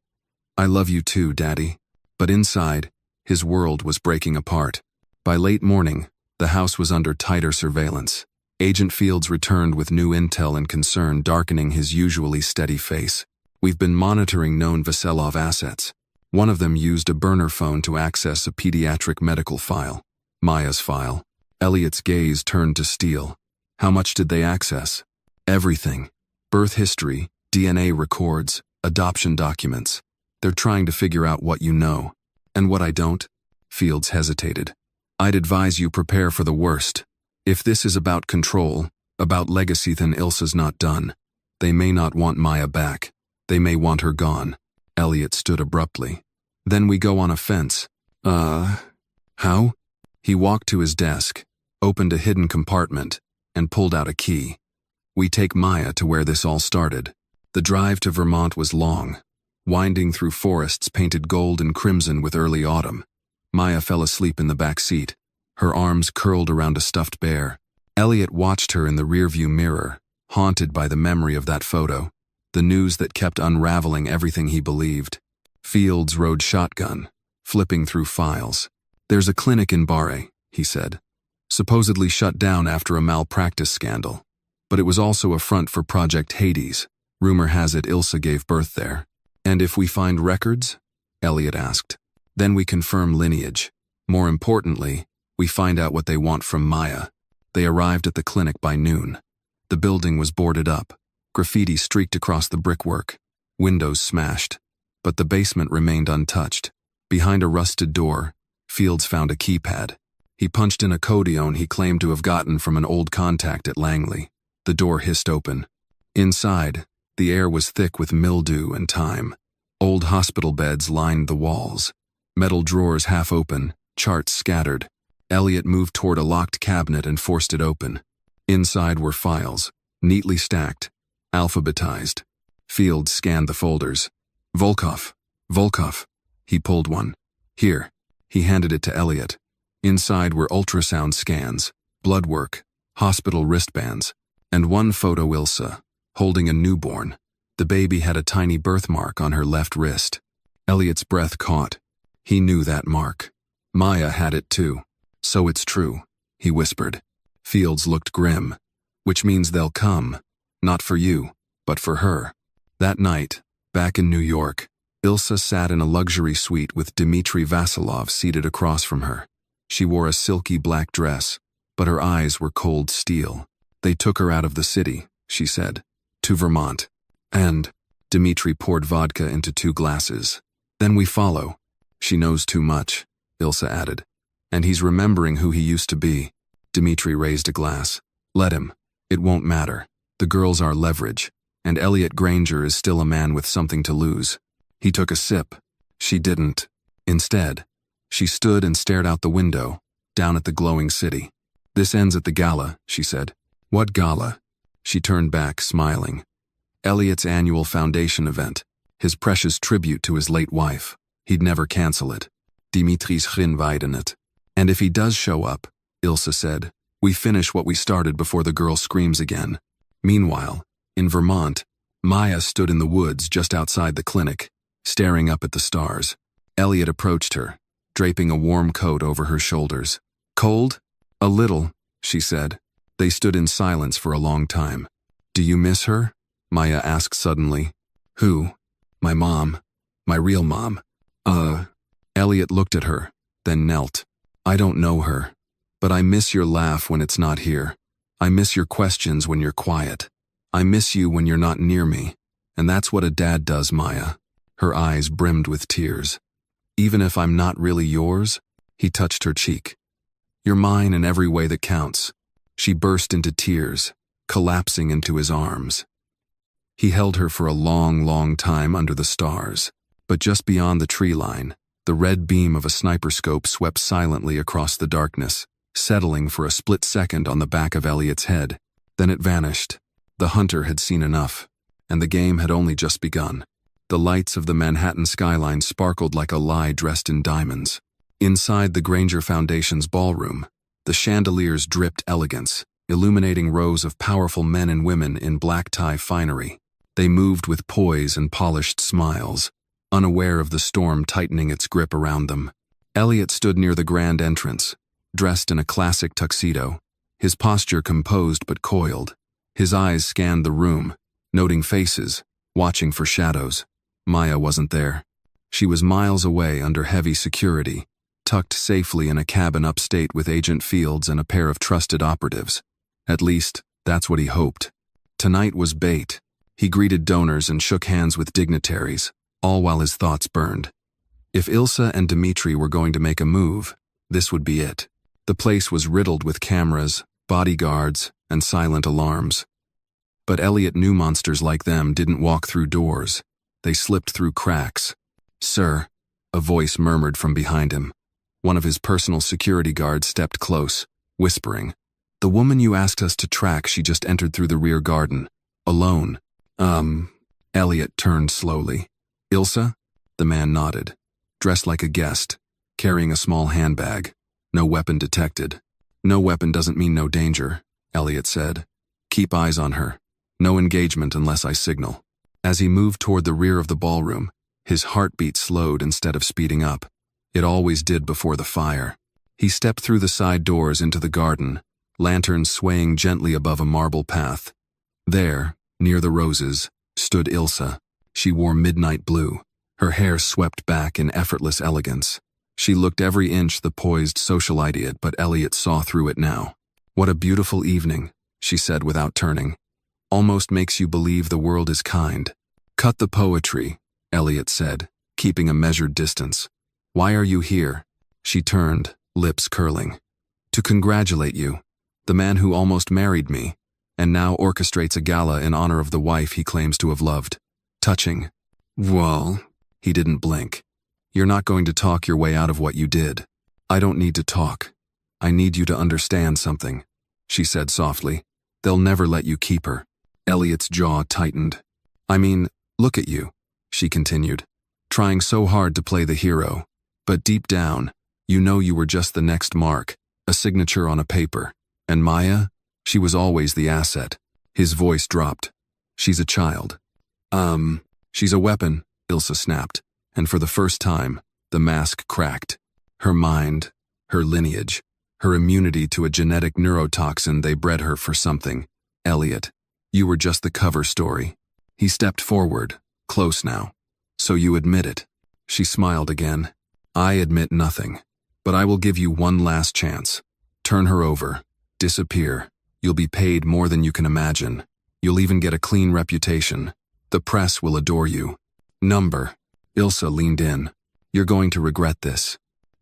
"I love you too, Daddy." But inside, his world was breaking apart. By late morning, the house was under tighter surveillance. Agent Fields returned with new intel and concern darkening his usually steady face. We've been monitoring known Veselov assets. One of them used a burner phone to access a pediatric medical file. Maya's file. Elliot's gaze turned to steel. How much did they access? Everything. Birth history, DNA records, adoption documents. They're trying to figure out what you know. And what I don't? Fields hesitated. I'd advise you prepare for the worst. If this is about control, about legacy, then Ilsa's not done. They may not want Maya back. They may want her gone. Elliot stood abruptly. Then we go on a fence. How? He walked to his desk, opened a hidden compartment, and pulled out a key. We take Maya to where this all started. The drive to Vermont was long, winding through forests painted gold and crimson with early autumn. Maya fell asleep in the back seat, her arms curled around a stuffed bear. Elliot watched her in the rearview mirror, haunted by the memory of that photo, the news that kept unraveling everything he believed. Fields rode shotgun, flipping through files. There's a clinic in Barre, he said, supposedly shut down after a malpractice scandal. But it was also a front for Project Hades. Rumor has it Ilsa gave birth there. And if we find records? Elliot asked. Then we confirm lineage. More importantly, we find out what they want from Maya. They arrived at the clinic by noon. The building was boarded up. Graffiti streaked across the brickwork. Windows smashed. But the basement remained untouched. Behind a rusted door, Fields found a keypad. He punched in a codone he claimed to have gotten from an old contact at Langley. The door hissed open. Inside, the air was thick with mildew and time. Old hospital beds lined the walls. Metal drawers half open, charts scattered. Elliot moved toward a locked cabinet and forced it open. Inside were files, neatly stacked, alphabetized. Fields scanned the folders. Volkov. He pulled one. Here. He handed it to Elliot. Inside were ultrasound scans, blood work, hospital wristbands, and one photo Ilsa, holding a newborn. The baby had a tiny birthmark on her left wrist. Elliot's breath caught. He knew that mark. Maya had it too. So it's true, he whispered. Fields looked grim. Which means they'll come. Not for you, but for her. That night, back in New York, Ilsa sat in a luxury suite with Dmitry Vasilov seated across from her. She wore a silky black dress, but her eyes were cold steel. They took her out of the city, she said, to Vermont. And Dmitry poured vodka into 2 glasses. Then we follow. She knows too much, Ilsa added. And he's remembering who he used to be. Dmitry raised a glass. Let him. It won't matter. The girls are leverage, and Elliot Granger is still a man with something to lose. He took a sip. She didn't. Instead, she stood and stared out the window, down at the glowing city. This ends at the gala, she said. What gala? She turned back, smiling. Elliot's annual foundation event, his precious tribute to his late wife. He'd never cancel it. Dimitri's Grinweiden it. And if he does show up, Ilsa said, we finish what we started before the girl screams again. Meanwhile, in Vermont, Maya stood in the woods just outside the clinic, staring up at the stars. Elliot approached her, draping a warm coat over her shoulders. Cold? A little, she said. They stood in silence for a long time. Do you miss her? Maya asked suddenly. Who? My mom. My real mom. Elliot looked at her, then knelt. I don't know her, but I miss your laugh when it's not here. I miss your questions when you're quiet. I miss you when you're not near me. And that's what a dad does, Maya. Her eyes brimmed with tears. Even if I'm not really yours? He touched her cheek. You're mine in every way that counts. She burst into tears, collapsing into his arms. He held her for a long, long time under the stars. But just beyond the tree line, the red beam of a sniper scope swept silently across the darkness, settling for a split second on the back of Elliot's head. Then it vanished. The hunter had seen enough, and the game had only just begun. The lights of the Manhattan skyline sparkled like a lie dressed in diamonds. Inside the Granger Foundation's ballroom, the chandeliers dripped elegance, illuminating rows of powerful men and women in black tie finery. They moved with poise and polished smiles, unaware of the storm tightening its grip around them. Elliot stood near the grand entrance, dressed in a classic tuxedo, his posture composed but coiled. His eyes scanned the room, noting faces, watching for shadows. Maya wasn't there. She was miles away under heavy security, tucked safely in a cabin upstate with Agent Fields and a pair of trusted operatives. At least, that's what he hoped. Tonight was bait. He greeted donors and shook hands with dignitaries, all while his thoughts burned. If Ilsa and Dmitri were going to make a move, this would be it. The place was riddled with cameras, bodyguards, and silent alarms. But Elliot knew monsters like them didn't walk through doors. They slipped through cracks. "Sir," a voice murmured from behind him. One of his personal security guards stepped close, whispering, "The woman you asked us to track, she just entered through the rear garden. Alone." Elliot turned slowly. "Ilsa?" The man nodded. Dressed like a guest, carrying a small handbag. No weapon detected. "No weapon doesn't mean no danger," Elliot said. "Keep eyes on her. No engagement unless I signal." As he moved toward the rear of the ballroom, his heartbeat slowed instead of speeding up. It always did before the fire. He stepped through the side doors into the garden, lanterns swaying gently above a marble path. There, near the roses, stood Ilsa. She wore midnight blue, her hair swept back in effortless elegance. She looked every inch the poised socialite, but Elliot saw through it now. "What a beautiful evening," she said without turning. "Almost makes you believe the world is kind." "Cut the poetry," Elliot said, keeping a measured distance. "Why are you here?" She turned, lips curling. "To congratulate you, the man who almost married me, and now orchestrates a gala in honor of the wife he claims to have loved. Touching." "Well," he didn't blink. "You're not going to talk your way out of what you did." "I don't need to talk. I need you to understand something," she said softly. "They'll never let you keep her." Elliot's jaw tightened. "I mean, look at you," she continued, trying so hard to play the hero. "But deep down, you know you were just the next mark, a signature on a paper. And Maya? She was always the asset." His voice dropped. "She's a child." She's a weapon," Ilsa snapped, and for the first time, the mask cracked. Her mind, her lineage, her immunity to a genetic neurotoxin, they bred her for something. "Elliot, you were just the cover story." He stepped forward, close now. "So you admit it." She smiled again. "I admit nothing, but I will give you one last chance. Turn her over. Disappear. You'll be paid more than you can imagine. You'll even get a clean reputation. The press will adore you." "Number." Ilsa leaned in. "You're going to regret this."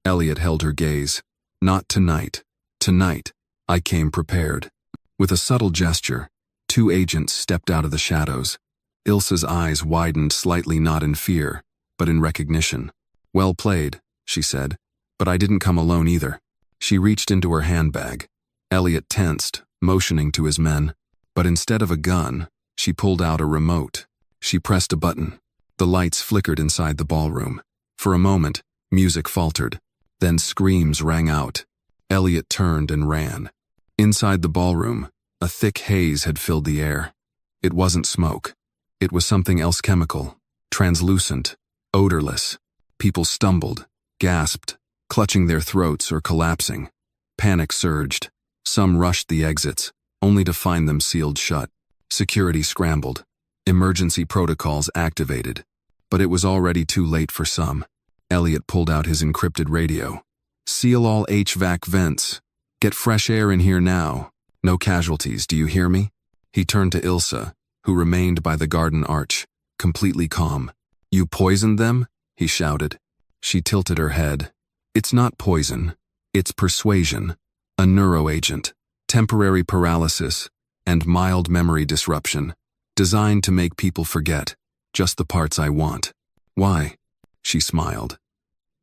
Elliot held her gaze. "Not tonight. Tonight, I came prepared." With a subtle gesture, two agents stepped out of the shadows. Ilsa's eyes widened slightly, not in fear, but in recognition. "Well played," she said, "but I didn't come alone either." She reached into her handbag. Elliot tensed, motioning to his men. But instead of a gun, she pulled out a remote. She pressed a button. The lights flickered inside the ballroom. For a moment, music faltered. Then screams rang out. Elliot turned and ran. Inside the ballroom, a thick haze had filled the air. It wasn't smoke. It was something else, chemical, translucent, odorless. People stumbled, gasped, clutching their throats or collapsing. Panic surged. Some rushed the exits, only to find them sealed shut. Security scrambled. Emergency protocols activated. But it was already too late for some. Elliot pulled out his encrypted radio. "Seal all HVAC vents. Get fresh air in here now. No casualties, do you hear me?" He turned to Ilsa, who remained by the garden arch, completely calm. "You poisoned them?" he shouted. She tilted her head. "It's not poison. It's persuasion. A neuroagent. Temporary paralysis and mild memory disruption. Designed to make people forget just the parts I want." "Why?" She smiled.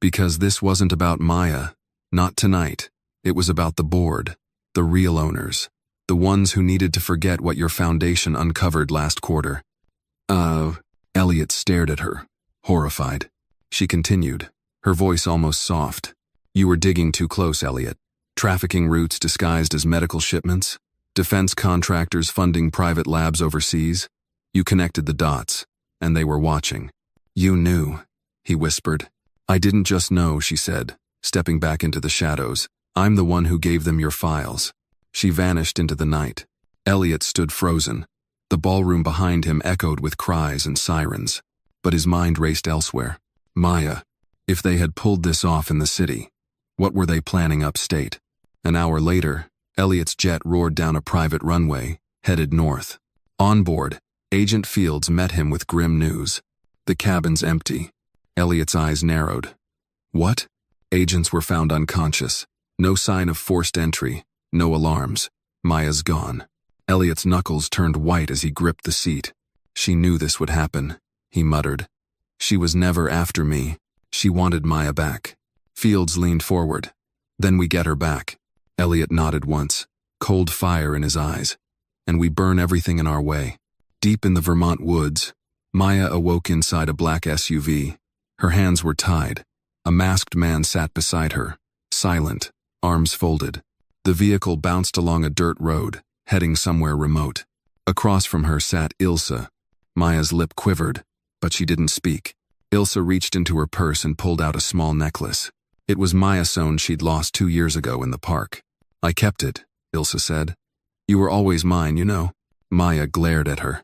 "Because this wasn't about Maya. Not tonight. It was about the board. The real owners. The ones who needed to forget what your foundation uncovered last quarter." Elliot stared at her, horrified. She continued, her voice almost soft. "You were digging too close, Elliot. Trafficking routes disguised as medical shipments. Defense contractors funding private labs overseas. You connected the dots, and they were watching." "You knew," he whispered. "I didn't just know," she said, stepping back into the shadows. "I'm the one who gave them your files." She vanished into the night. Elliot stood frozen. The ballroom behind him echoed with cries and sirens, but his mind raced elsewhere. Maya. If they had pulled this off in the city, what were they planning upstate? An hour later, Elliot's jet roared down a private runway, headed north. On board, Agent Fields met him with grim news. The cabin's empty. Elliot's eyes narrowed. What? Agents were found unconscious. No sign of forced entry, no alarms. Maya's gone. Elliot's knuckles turned white as he gripped the seat. She knew this would happen, he muttered. She was never after me. She wanted Maya back. Fields leaned forward. Then we get her back. Elliot nodded once, cold fire in his eyes. And we burn everything in our way. Deep in the Vermont woods, Maya awoke inside a black SUV. Her hands were tied. A masked man sat beside her, silent, arms folded. The vehicle bounced along a dirt road, heading somewhere remote. Across from her sat Ilsa. Maya's lip quivered, but she didn't speak. Ilsa reached into her purse and pulled out a small necklace. It was Maya's own she'd lost 2 years ago in the park. I kept it, Ilsa said. You were always mine, you know. Maya glared at her.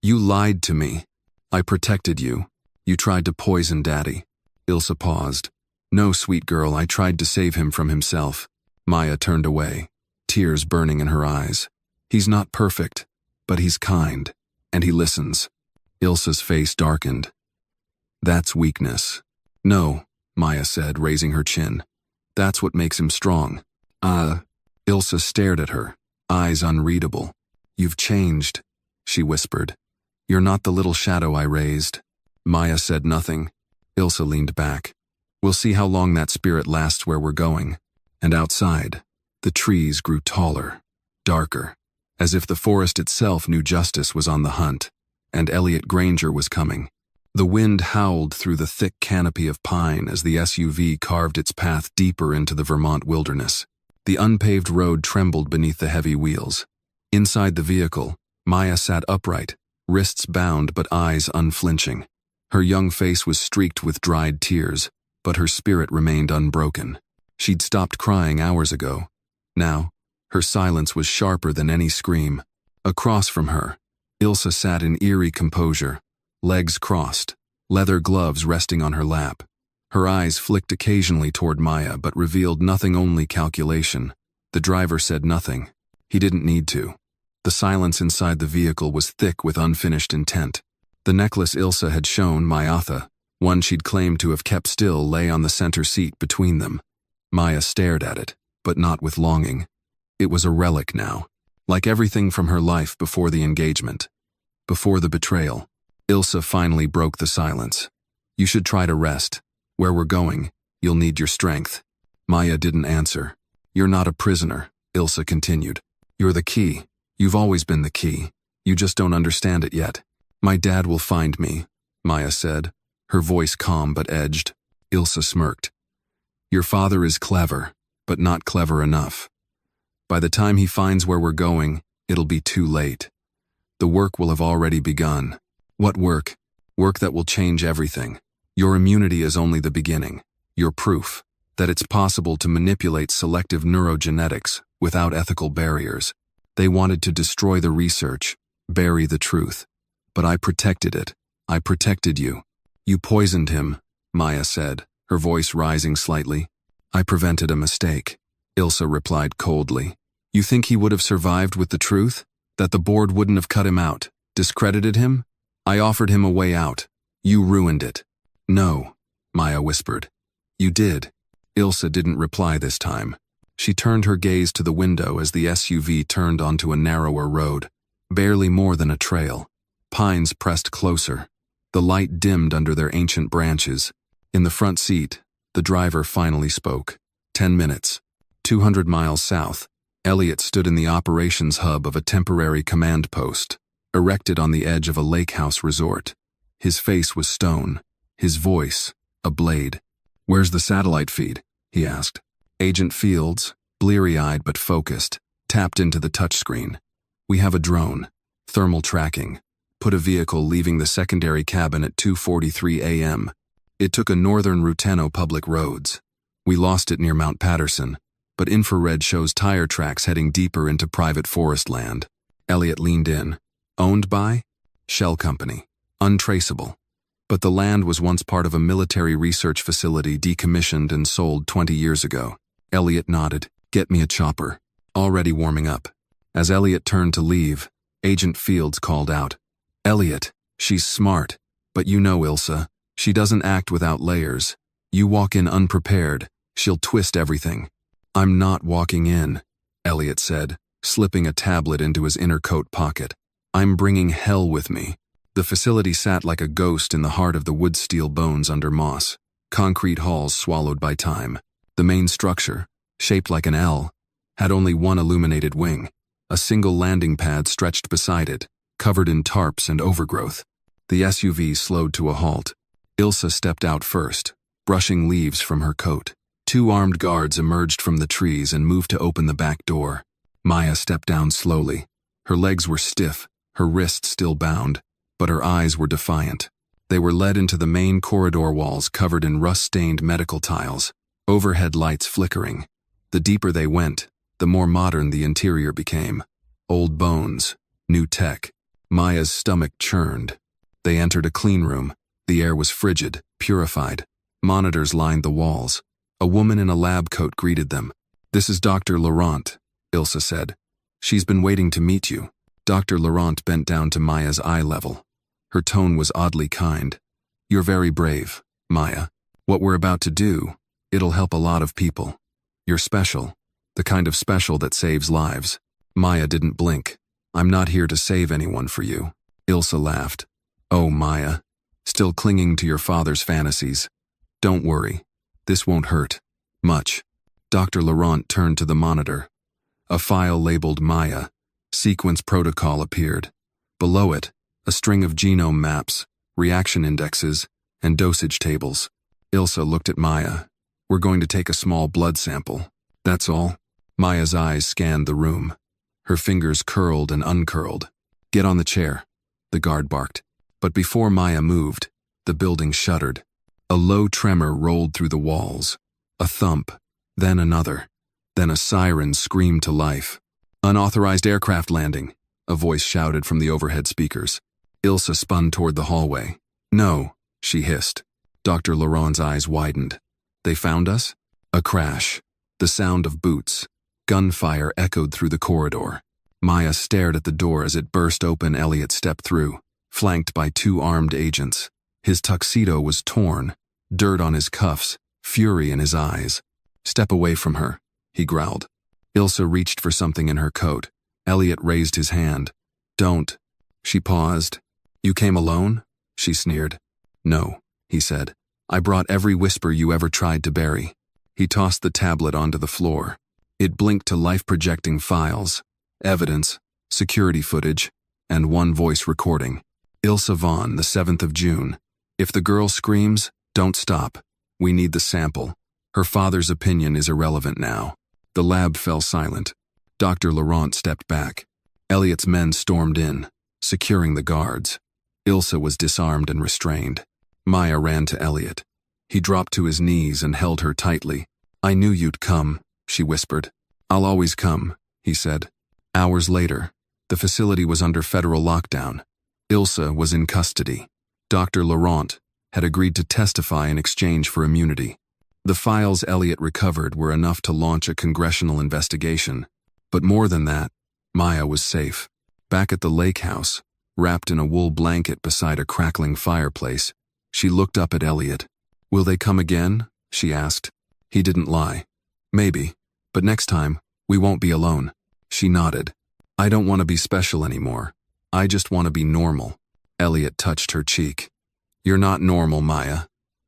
You lied to me. I protected you. You tried to poison Daddy. Ilsa paused. No, sweet girl, I tried to save him from himself. Maya turned away, tears burning in her eyes. He's not perfect, but he's kind, and he listens. Ilsa's face darkened. That's weakness. No, Maya said, raising her chin. That's what makes him strong. Ilsa stared at her, eyes unreadable. You've changed, she whispered. You're not the little shadow I raised. Maya said nothing. Ilsa leaned back. We'll see how long that spirit lasts where we're going. And outside, the trees grew taller, darker, as if the forest itself knew justice was on the hunt, and Elliot Granger was coming. The wind howled through the thick canopy of pine as the SUV carved its path deeper into the Vermont wilderness. The unpaved road trembled beneath the heavy wheels. Inside the vehicle, Maya sat upright, wrists bound but eyes unflinching. Her young face was streaked with dried tears, but her spirit remained unbroken. She'd stopped crying hours ago. Now, her silence was sharper than any scream. Across from her, Ilsa sat in eerie composure, legs crossed, leather gloves resting on her lap. Her eyes flicked occasionally toward Maya but revealed nothing, only calculation. The driver said nothing. He didn't need to. The silence inside the vehicle was thick with unfinished intent. The necklace Ilsa had shown Mayatha, one she'd claimed to have kept still, lay on the center seat between them. Maya stared at it, but not with longing. It was a relic now, like everything from her life before the engagement. Before the betrayal, Ilsa finally broke the silence. You should try to rest. Where we're going, you'll need your strength. Maya didn't answer. You're not a prisoner, Ilsa continued. You're the key. You've always been the key. You just don't understand it yet. My dad will find me, Maya said, her voice calm but edged. Ilsa smirked. Your father is clever, but not clever enough. By the time he finds where we're going, it'll be too late. The work will have already begun. What work? Work that will change everything. Your immunity is only the beginning. Your proof that it's possible to manipulate selective neurogenetics without ethical barriers. They wanted to destroy the research, bury the truth. But I protected it. I protected you. You poisoned him, Maya said, her voice rising slightly. I prevented a mistake, Ilsa replied coldly. You think he would have survived with the truth? That the board wouldn't have cut him out, discredited him? I offered him a way out. You ruined it. No, Maya whispered. You did. Ilsa didn't reply this time. She turned her gaze to the window as the SUV turned onto a narrower road, barely more than a trail. Pines pressed closer. The light dimmed under their ancient branches. In the front seat, the driver finally spoke. 10 minutes. 200 miles south, Elliot stood in the operations hub of a temporary command post, erected on the edge of a lake house resort. His face was stone, his voice a blade. Where's the satellite feed? He asked. Agent Fields, bleary-eyed but focused, tapped into the touchscreen. We have a drone. Thermal tracking. Put a vehicle leaving the secondary cabin at 2:43 a.m. It took a northern Ruteno public roads. We lost it near Mount Patterson, but infrared shows tire tracks heading deeper into private forest land. Elliot leaned in. Owned by? Shell Company. Untraceable. But the land was once part of a military research facility decommissioned and sold 20 years ago. Elliot nodded. Get me a chopper. Already warming up. As Elliot turned to leave, Agent Fields called out, Elliot, she's smart, but you know Ilsa. She doesn't act without layers. You walk in unprepared, she'll twist everything. I'm not walking in, Elliot said, slipping a tablet into his inner coat pocket. I'm bringing hell with me. The facility sat like a ghost in the heart of the wood steel bones under moss, concrete halls swallowed by time. The main structure, shaped like an L, had only one illuminated wing. A single landing pad stretched beside it, covered in tarps and overgrowth. The SUV slowed to a halt. Ilsa stepped out first, brushing leaves from her coat. Two armed guards emerged from the trees and moved to open the back door. Maya stepped down slowly. Her legs were stiff, her wrists still bound, but her eyes were defiant. They were led into the main corridor walls covered in rust-stained medical tiles, overhead lights flickering. The deeper they went, the more modern the interior became. Old bones, new tech. Maya's stomach churned. They entered a clean room. The air was frigid, purified. Monitors lined the walls. A woman in a lab coat greeted them. This is Dr. Laurent, Ilsa said. She's been waiting to meet you. Dr. Laurent bent down to Maya's eye level. Her tone was oddly kind. You're very brave, Maya. What we're about to do, it'll help a lot of people. You're special, the kind of special that saves lives. Maya didn't blink. I'm not here to save anyone for you. Ilsa laughed. Oh, Maya, still clinging to your father's fantasies. Don't worry. This won't hurt. Much. Dr. Laurent turned to the monitor. A file labeled Maya, sequence protocol appeared. Below it, a string of genome maps, reaction indexes, and dosage tables. Ilsa looked at Maya. We're going to take a small blood sample. That's all. Maya's eyes scanned the room. Her fingers curled and uncurled. Get on the chair, the guard barked. But before Maya moved, the building shuddered. A low tremor rolled through the walls. A thump, then another. Then a siren screamed to life. Unauthorized aircraft landing, a voice shouted from the overhead speakers. Ilsa spun toward the hallway. No, she hissed. Dr. Laurent's eyes widened. They found us? A crash. The sound of boots. Gunfire echoed through the corridor. Maya stared at the door as it burst open. Elliot stepped through, flanked by two armed agents. His tuxedo was torn, dirt on his cuffs, fury in his eyes. Step away from her, he growled. Ilsa reached for something in her coat. Elliot raised his hand. Don't. She paused. You came alone? She sneered. No, he said. I brought every whisper you ever tried to bury. He tossed the tablet onto the floor. It blinked to life-projecting files, evidence, security footage, and one voice recording. Ilsa Vaughn, the 7th of June. If the girl screams, don't stop. We need the sample. Her father's opinion is irrelevant now. The lab fell silent. Dr. Laurent stepped back. Elliot's men stormed in, securing the guards. Ilsa was disarmed and restrained. Maya ran to Elliot. He dropped to his knees and held her tightly. I knew you'd come, she whispered. I'll always come, he said. Hours later, the facility was under federal lockdown. Ilsa was in custody. Dr. Laurent had agreed to testify in exchange for immunity. The files Elliot recovered were enough to launch a congressional investigation. But more than that, Maya was safe. Back at the lake house, wrapped in a wool blanket beside a crackling fireplace, she looked up at Elliot. Will they come again? She asked. He didn't lie. Maybe, but next time, we won't be alone. She nodded. I don't want to be special anymore. I just want to be normal. Elliot touched her cheek. You're not normal, Maya.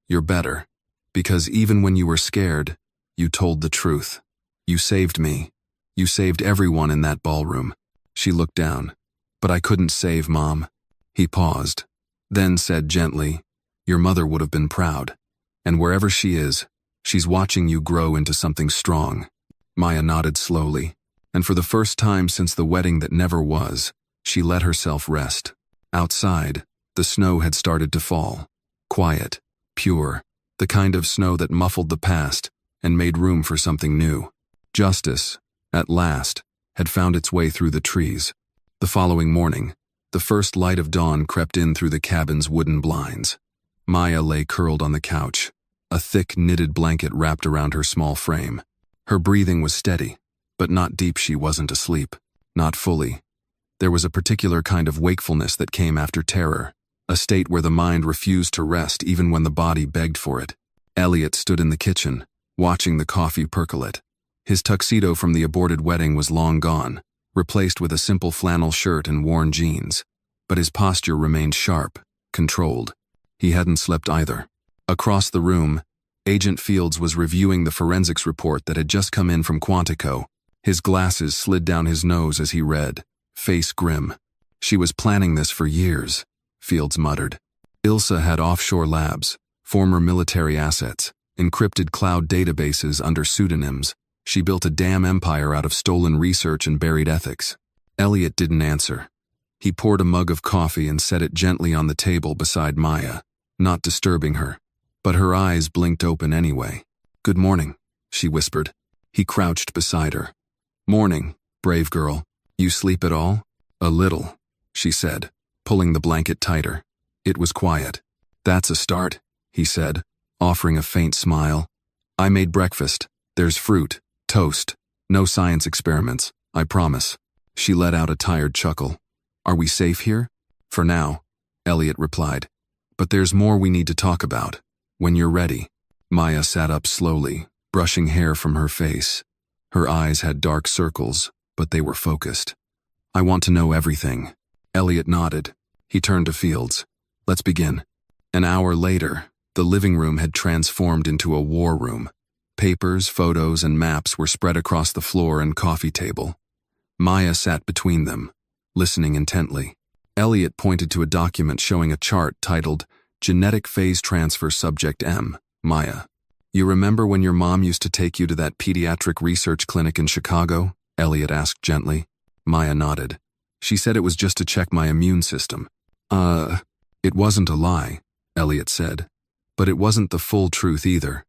You're better. Because even when you were scared, you told the truth. You saved me. You saved everyone in that ballroom. She looked down. But I couldn't save Mom. He paused, then said gently, your mother would have been proud. And wherever she is, she's watching you grow into something strong. Maya nodded slowly, and for the first time since the wedding that never was, she let herself rest. Outside, the snow had started to fall. Quiet, pure, the kind of snow that muffled the past and made room for something new. Justice, at last, had found its way through the trees. The following morning, The first light of dawn crept in through the cabin's wooden blinds. Maya lay curled on the couch, a thick knitted blanket wrapped around her small frame. Her breathing was steady, but not deep. She wasn't asleep. Not fully. There was a particular kind of wakefulness that came after terror, a state where the mind refused to rest even when the body begged for it. Elliot stood in the kitchen, watching the coffee percolate. His tuxedo from the aborted wedding was long gone, replaced with a simple flannel shirt and worn jeans. But his posture remained sharp, controlled. He hadn't slept either. Across the room, Agent Fields was reviewing the forensics report that had just come in from Quantico. His glasses slid down his nose as he read, face grim. She was planning this for years, Fields muttered. Ilsa had offshore labs, former military assets, encrypted cloud databases under pseudonyms. She built a damn empire out of stolen research and buried ethics. Elliot didn't answer. He poured a mug of coffee and set it gently on the table beside Maya, not disturbing her. But her eyes blinked open anyway. "Good morning," she whispered. He crouched beside her. "Morning, brave girl. You sleep at all?" "A little," she said, pulling the blanket tighter. It was quiet. "That's a start," he said, offering a faint smile. "I made breakfast. There's fruit, toast. No science experiments, I promise." She let out a tired chuckle. "Are we safe here?" "For now," Elliot replied. "But there's more we need to talk about. When you're ready." Maya sat up slowly, brushing hair from her face. Her eyes had dark circles, but they were focused. "I want to know everything." Elliot nodded. He turned to Fields. "Let's begin." An hour later, the living room had transformed into a war room. Papers, photos, and maps were spread across the floor and coffee table. Maya sat between them, listening intently. Elliot pointed to a document showing a chart titled Genetic Phase Transfer Subject M. "Maya, you remember when your mom used to take you to that pediatric research clinic in Chicago?" Elliot asked gently. Maya nodded. "She said it was just to check my immune system." It wasn't a lie," Elliot said. "But it wasn't the full truth either.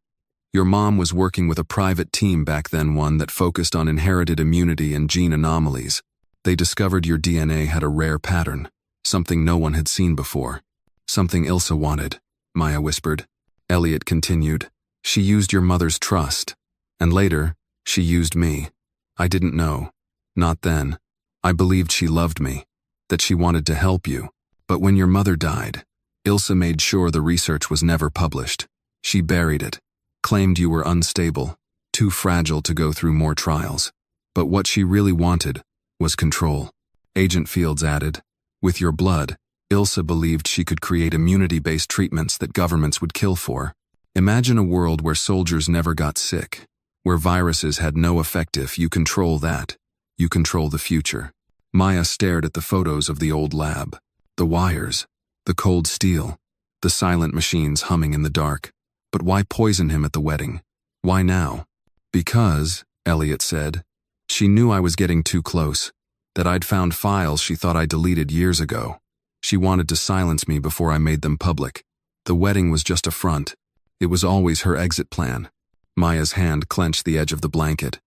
Your mom was working with a private team back then, one that focused on inherited immunity and gene anomalies. They discovered your DNA had a rare pattern, something no one had seen before. Something Ilsa wanted," Maya whispered. Elliot continued. "She used your mother's trust. And later, she used me. I didn't know. Not then. I believed she loved me, that she wanted to help you. But when your mother died, Ilsa made sure the research was never published. She buried it, claimed you were unstable, too fragile to go through more trials. But what she really wanted was control." Agent Fields added, "With your blood, Ilsa believed she could create immunity-based treatments that governments would kill for. Imagine a world where soldiers never got sick, where viruses had no effect. If you control that, you control the future." Maya stared at the photos of the old lab. The wires, the cold steel, the silent machines humming in the dark. But why poison him at the wedding? Why now? "Because," Elliot said, "she knew I was getting too close, that I'd found files she thought I deleted years ago. She wanted to silence me before I made them public. The wedding was just a front. It was always her exit plan." Maya's hand clenched the edge of the blanket.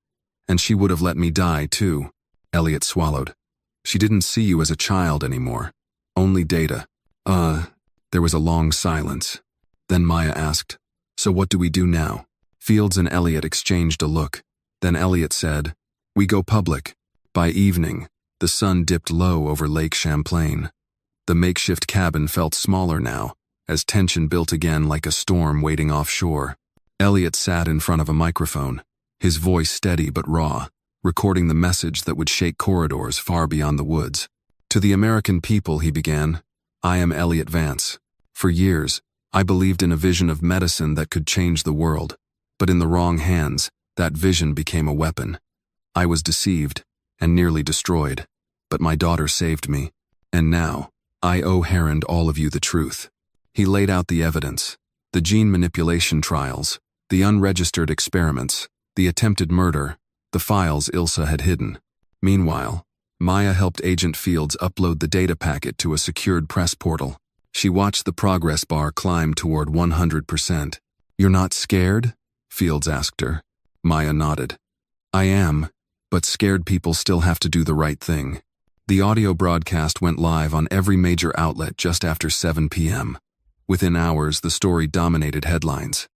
"And she would have let me die, too." Elliot swallowed. "She didn't see you as a child anymore. Only data." There was a long silence. Then Maya asked, "So what do we do now?" Fields and Elliot exchanged a look. Then Elliot said, "We go public." By evening, the sun dipped low over Lake Champlain. The makeshift cabin felt smaller now, as tension built again like a storm waiting offshore. Elliot sat in front of a microphone, his voice steady but raw, recording the message that would shake corridors far beyond the woods. "To the American people," he began, "I am Elliot Vance. For years, I believed in a vision of medicine that could change the world, but in the wrong hands, that vision became a weapon. I was deceived and nearly destroyed, but my daughter saved me, and now, I owe Heron all of you the truth." He laid out the evidence, the gene manipulation trials, the unregistered experiments, the attempted murder, the files Ilsa had hidden. Meanwhile, Maya helped Agent Fields upload the data packet to a secured press portal. She watched the progress bar climb toward 100%. "You're not scared?" Fields asked her. Maya nodded. "I am, but scared people still have to do the right thing." The audio broadcast went live on every major outlet just after 7 p.m. Within hours, the story dominated headlines.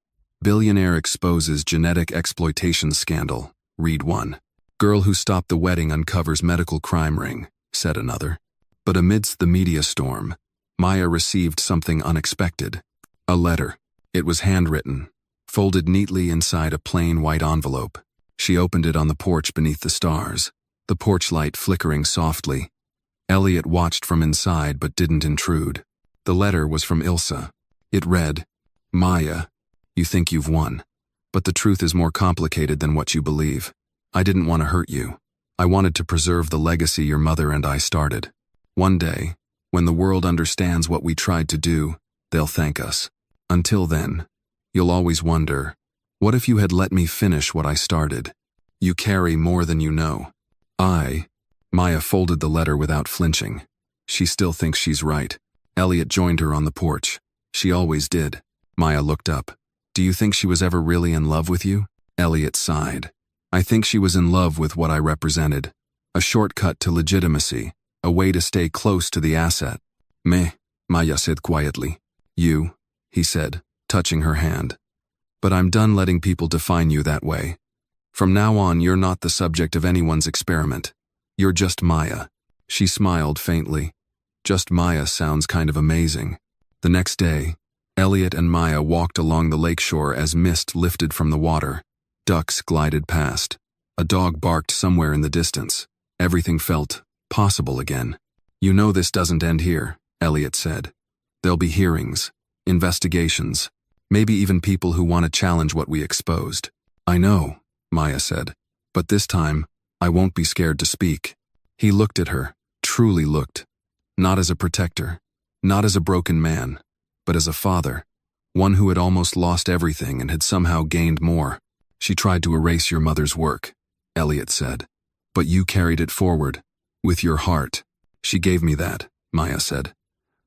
Billionaire exposes genetic exploitation scandal, read one. Girl who stopped the wedding uncovers medical crime ring, said another. But amidst the media storm, Maya received something unexpected. A letter. It was handwritten, folded neatly inside a plain white envelope. She opened it on the porch beneath the stars, the porch light flickering softly. Elliot watched from inside but didn't intrude. The letter was from Ilsa. It read, Maya, you think you've won. But the truth is more complicated than what you believe. I didn't want to hurt you. I wanted to preserve the legacy your mother and I started. One day, when the world understands what we tried to do, they'll thank us. Until then, you'll always wonder, what if you had let me finish what I started? You carry more than you know. Maya folded the letter without flinching. She still thinks she's right. Elliot joined her on the porch. She always did. Maya looked up. Do you think she was ever really in love with you? Elliot sighed. I think she was in love with what I represented. A shortcut to legitimacy, a way to stay close to the asset. Meh, Maya said quietly. You, he said, touching her hand. But I'm done letting people define you that way. From now on, you're not the subject of anyone's experiment. You're just Maya. She smiled faintly. Just Maya sounds kind of amazing. The next day, Elliot and Maya walked along the lakeshore as mist lifted from the water. Ducks glided past. A dog barked somewhere in the distance. Everything felt possible again. You know this doesn't end here, Elliot said. There'll be hearings, investigations, maybe even people who want to challenge what we exposed. I know, Maya said, but this time, I won't be scared to speak. He looked at her, truly looked. Not as a protector, not as a broken man, but as a father. One who had almost lost everything and had somehow gained more. She tried to erase your mother's work, Elliot said. But you carried it forward, with your heart. She gave me that, Maya said.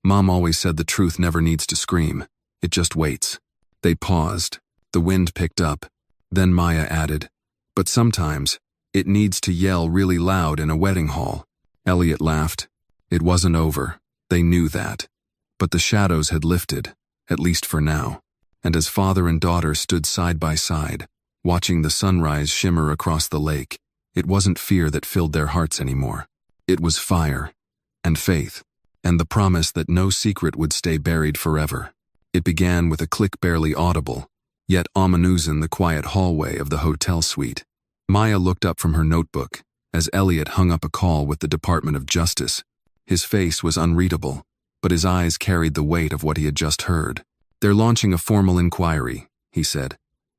Mom always said the truth never needs to scream. It just waits. They paused. The wind picked up. Then Maya added, but sometimes, it needs to yell really loud in a wedding hall. Elliot laughed. It wasn't over. They knew that. But the shadows had lifted, at least for now. And as father and daughter stood side by side, watching the sunrise shimmer across the lake, it wasn't fear that filled their hearts anymore. It was fire, and faith, and the promise that no secret would stay buried forever. It began with a click barely audible, yet ominous in the quiet hallway of the hotel suite. Maya looked up from her notebook as Elliot hung up a call with the Department of Justice. His face was unreadable, but his eyes carried the weight of what he had just heard. They're launching a formal inquiry, he said.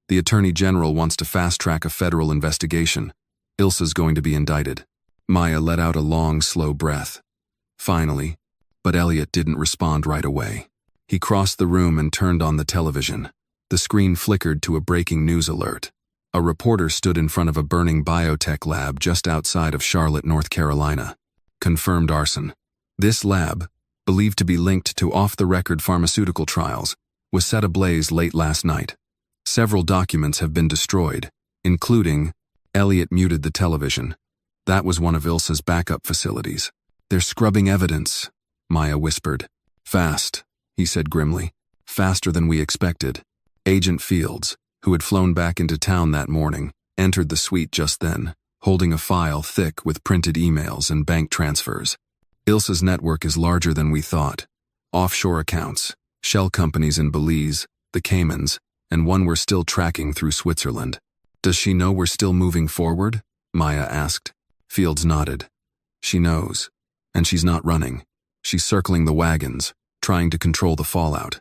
The Attorney General wants to fast-track a federal investigation. Ilsa's going to be indicted. Maya let out a long, slow breath. Finally, but Elliot didn't respond right away. He crossed the room and turned on the television. The screen flickered to a breaking news alert. A reporter stood in front of a burning biotech lab just outside of Charlotte, North Carolina. Confirmed arson. This lab, believed to be linked to off-the-record pharmaceutical trials, was set ablaze late last night. Several documents have been destroyed, including... Elliot muted the television. That was one of Ilsa's backup facilities. They're scrubbing evidence, Maya whispered. Fast, he said grimly. Faster than we expected. Agent Fields, who had flown back into town that morning, entered the suite just then, holding a file thick with printed emails and bank transfers. Ilsa's network is larger than we thought. Offshore accounts, shell companies in Belize, the Caymans, and one we're still tracking through Switzerland. Does she know we're still moving forward? Maya asked. Fields nodded. She knows. And she's not running. She's circling the wagons, trying to control the fallout.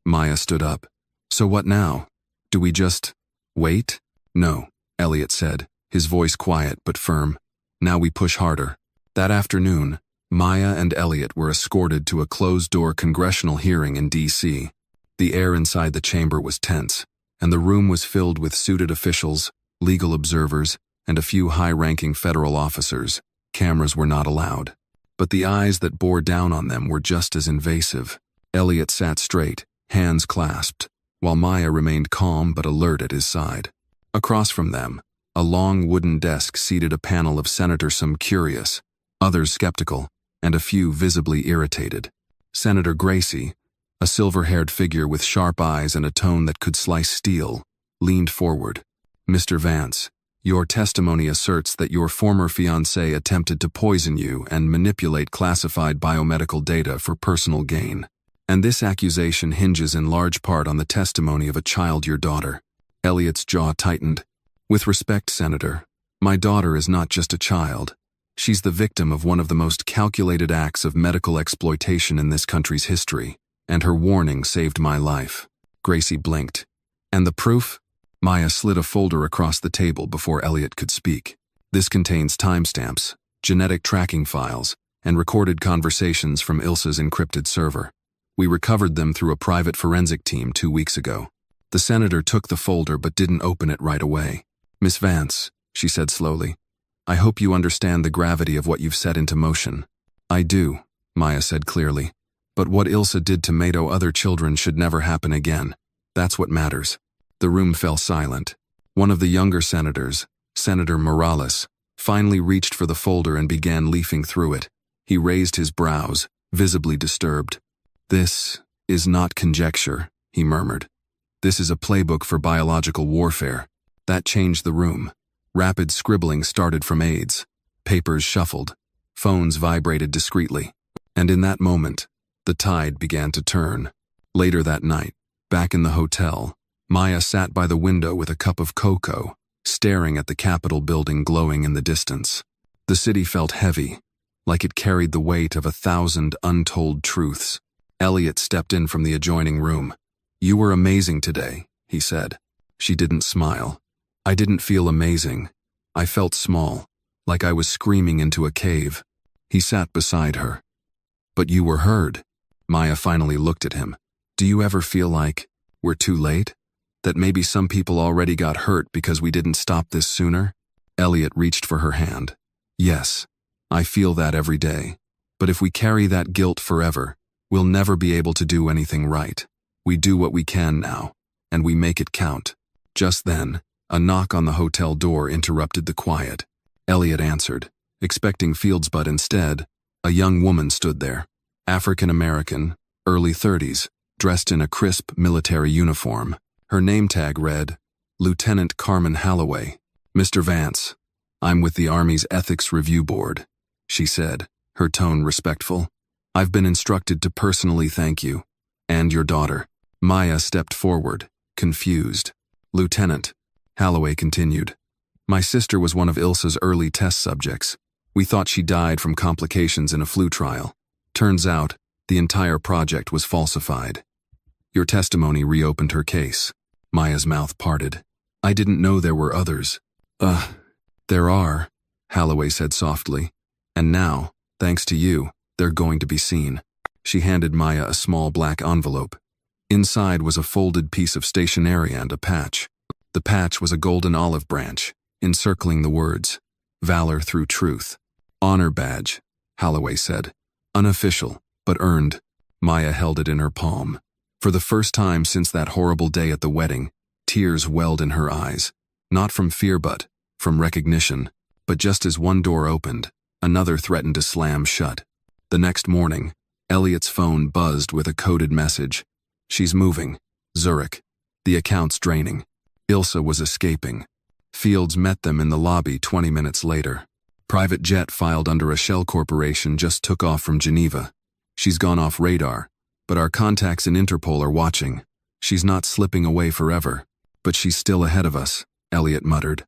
Maya stood up. So what now? Do we just wait? No, Elliot said, his voice quiet but firm. Now we push harder. That afternoon, Maya and Elliot were escorted to a closed-door congressional hearing in D.C. The air inside the chamber was tense, and the room was filled with suited officials, legal observers, and a few high-ranking federal officers. Cameras were not allowed. But the eyes that bore down on them were just as invasive. Elliot sat straight, hands clasped, while Maya remained calm but alert at his side. Across from them, A long wooden desk seated a panel of senators, some curious, others skeptical, and a few visibly irritated. Senator Gracie, a silver-haired figure with sharp eyes and a tone that could slice steel, leaned forward. "Mr. Vance, your testimony asserts that your former fiancé attempted to poison you and manipulate classified biomedical data for personal gain. And this accusation hinges in large part on the testimony of a child, your daughter." Elliot's jaw tightened. "With respect, Senator, my daughter is not just a child. She's the victim of one of the most calculated acts of medical exploitation in this country's history, and her warning saved my life." Gracie blinked. "And the proof?" Maya slid a folder across the table before Elliot could speak. "This contains timestamps, genetic tracking files, and recorded conversations from Ilsa's encrypted server. We recovered them through a private forensic team 2 weeks ago." The senator took the folder but didn't open it right away. "Miss Vance," she said slowly, "I hope you understand the gravity of what you've set into motion." "I do," Maya said clearly. "But what Ilsa did to Mato other children should never happen again. That's what matters." The room fell silent. One of the younger senators, Senator Morales, finally reached for the folder and began leafing through it. He raised his brows, visibly disturbed. "This is not conjecture," he murmured. "This is a playbook for biological warfare." That changed the room. Rapid scribbling started from aides. Papers shuffled. Phones vibrated discreetly. And in that moment, the tide began to turn. Later that night, back in the hotel, Maya sat by the window with a cup of cocoa, staring at the Capitol building glowing in the distance. The city felt heavy, like it carried the weight of 1,000 untold truths. Elliot stepped in from the adjoining room. "You were amazing today," he said. She didn't smile. "I didn't feel amazing. I felt small, like I was screaming into a cave." He sat beside her. "But you were heard." Maya finally looked at him. "Do you ever feel like we're too late? That maybe some people already got hurt because we didn't stop this sooner?" Elliot reached for her hand. "Yes, I feel that every day. But if we carry that guilt forever, we'll never be able to do anything right. We do what we can now, and we make it count." Just then, a knock on the hotel door interrupted the quiet. Elliot answered, expecting Fields, but instead, a young woman stood there. African-American, early 30s, dressed in a crisp military uniform. Her name tag read, Lieutenant Carmen Holloway. "Mr. Vance, I'm with the Army's Ethics Review Board," she said, her tone respectful. "I've been instructed to personally thank you, and your daughter." Maya stepped forward, confused. "Lieutenant," Holloway continued, "my sister was one of Ilsa's early test subjects. We thought she died from complications in a flu trial. Turns out, the entire project was falsified. Your testimony reopened her case." Maya's mouth parted. "I didn't know there were others." There are," Holloway said softly. "And now, thanks to you, they're going to be seen." She handed Maya a small black envelope. Inside was a folded piece of stationery and a patch. The patch was a golden olive branch, encircling the words, "Valor through truth." "Honor badge," Holloway said. "Unofficial, but earned." Maya held it in her palm. For the first time since that horrible day at the wedding, tears welled in her eyes. Not from fear but from recognition. But just as one door opened, another threatened to slam shut. The next morning, Elliot's phone buzzed with a coded message. "She's moving. Zurich. The account's draining." Ilsa was escaping. Fields met them in the lobby 20 minutes later. "Private jet filed under a shell corporation just took off from Geneva. She's gone off radar, but our contacts in Interpol are watching. She's not slipping away forever, but she's still ahead of us," Elliot muttered.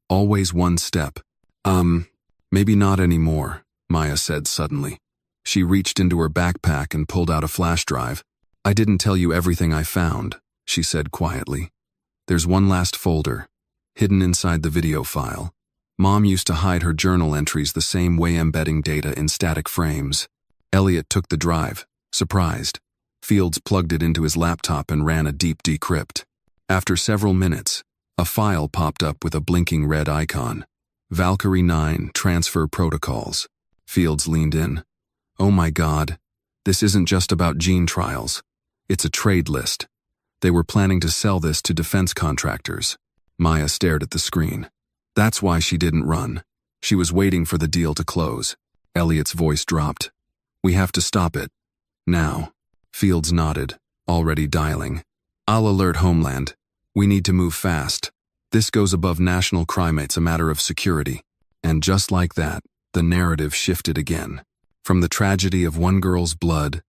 "Always one step." Maybe not anymore," Maya said suddenly. She reached into her backpack and pulled out a flash drive. "I didn't tell you everything I found," she said quietly. "There's one last folder, hidden inside the video file. Mom used to hide her journal entries the same way, embedding data in static frames." Elliot took the drive, surprised. Fields plugged it into his laptop and ran a deep decrypt. After several minutes, a file popped up with a blinking red icon. Valkyrie 9 Transfer Protocols. Fields leaned in. "Oh my God, this isn't just about gene trials. It's a trade list. They were planning to sell this to defense contractors." Maya stared at the screen. That's why she didn't run. She was waiting for the deal to close. Elliot's voice dropped. We have to stop it. Now. Fields nodded, already dialing. I'll alert Homeland. We need to move fast. This goes above national crime. It's a matter of security. And just like that, the narrative shifted again. From the tragedy of one girl's blood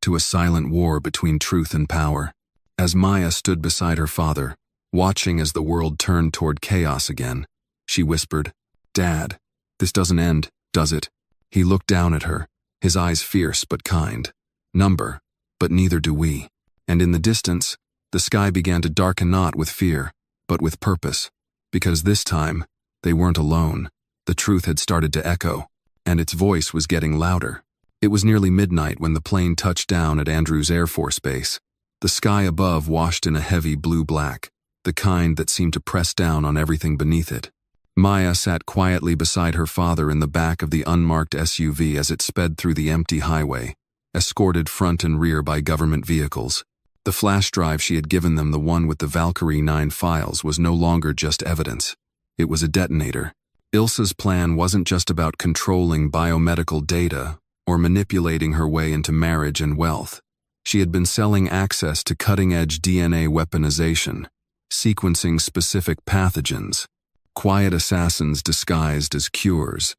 to a silent war between truth and power. As Maya stood beside her father, watching as the world turned toward chaos again, she whispered, "Dad, this doesn't end, does it?" He looked down at her, his eyes fierce but kind. "Number, but neither do we." And in the distance, the sky began to darken, not with fear, but with purpose. Because this time, they weren't alone. The truth had started to echo, and its voice was getting louder. It was nearly midnight when the plane touched down at Andrews Air Force Base. The sky above washed in a heavy blue-black, the kind that seemed to press down on everything beneath it. Maya sat quietly beside her father in the back of the unmarked SUV as it sped through the empty highway, escorted front and rear by government vehicles. The flash drive she had given them, the one with the Valkyrie 9 files, was no longer just evidence. It was a detonator. Ilsa's plan wasn't just about controlling biomedical data or manipulating her way into marriage and wealth. She had been selling access to cutting-edge DNA weaponization, sequencing specific pathogens, quiet assassins disguised as cures.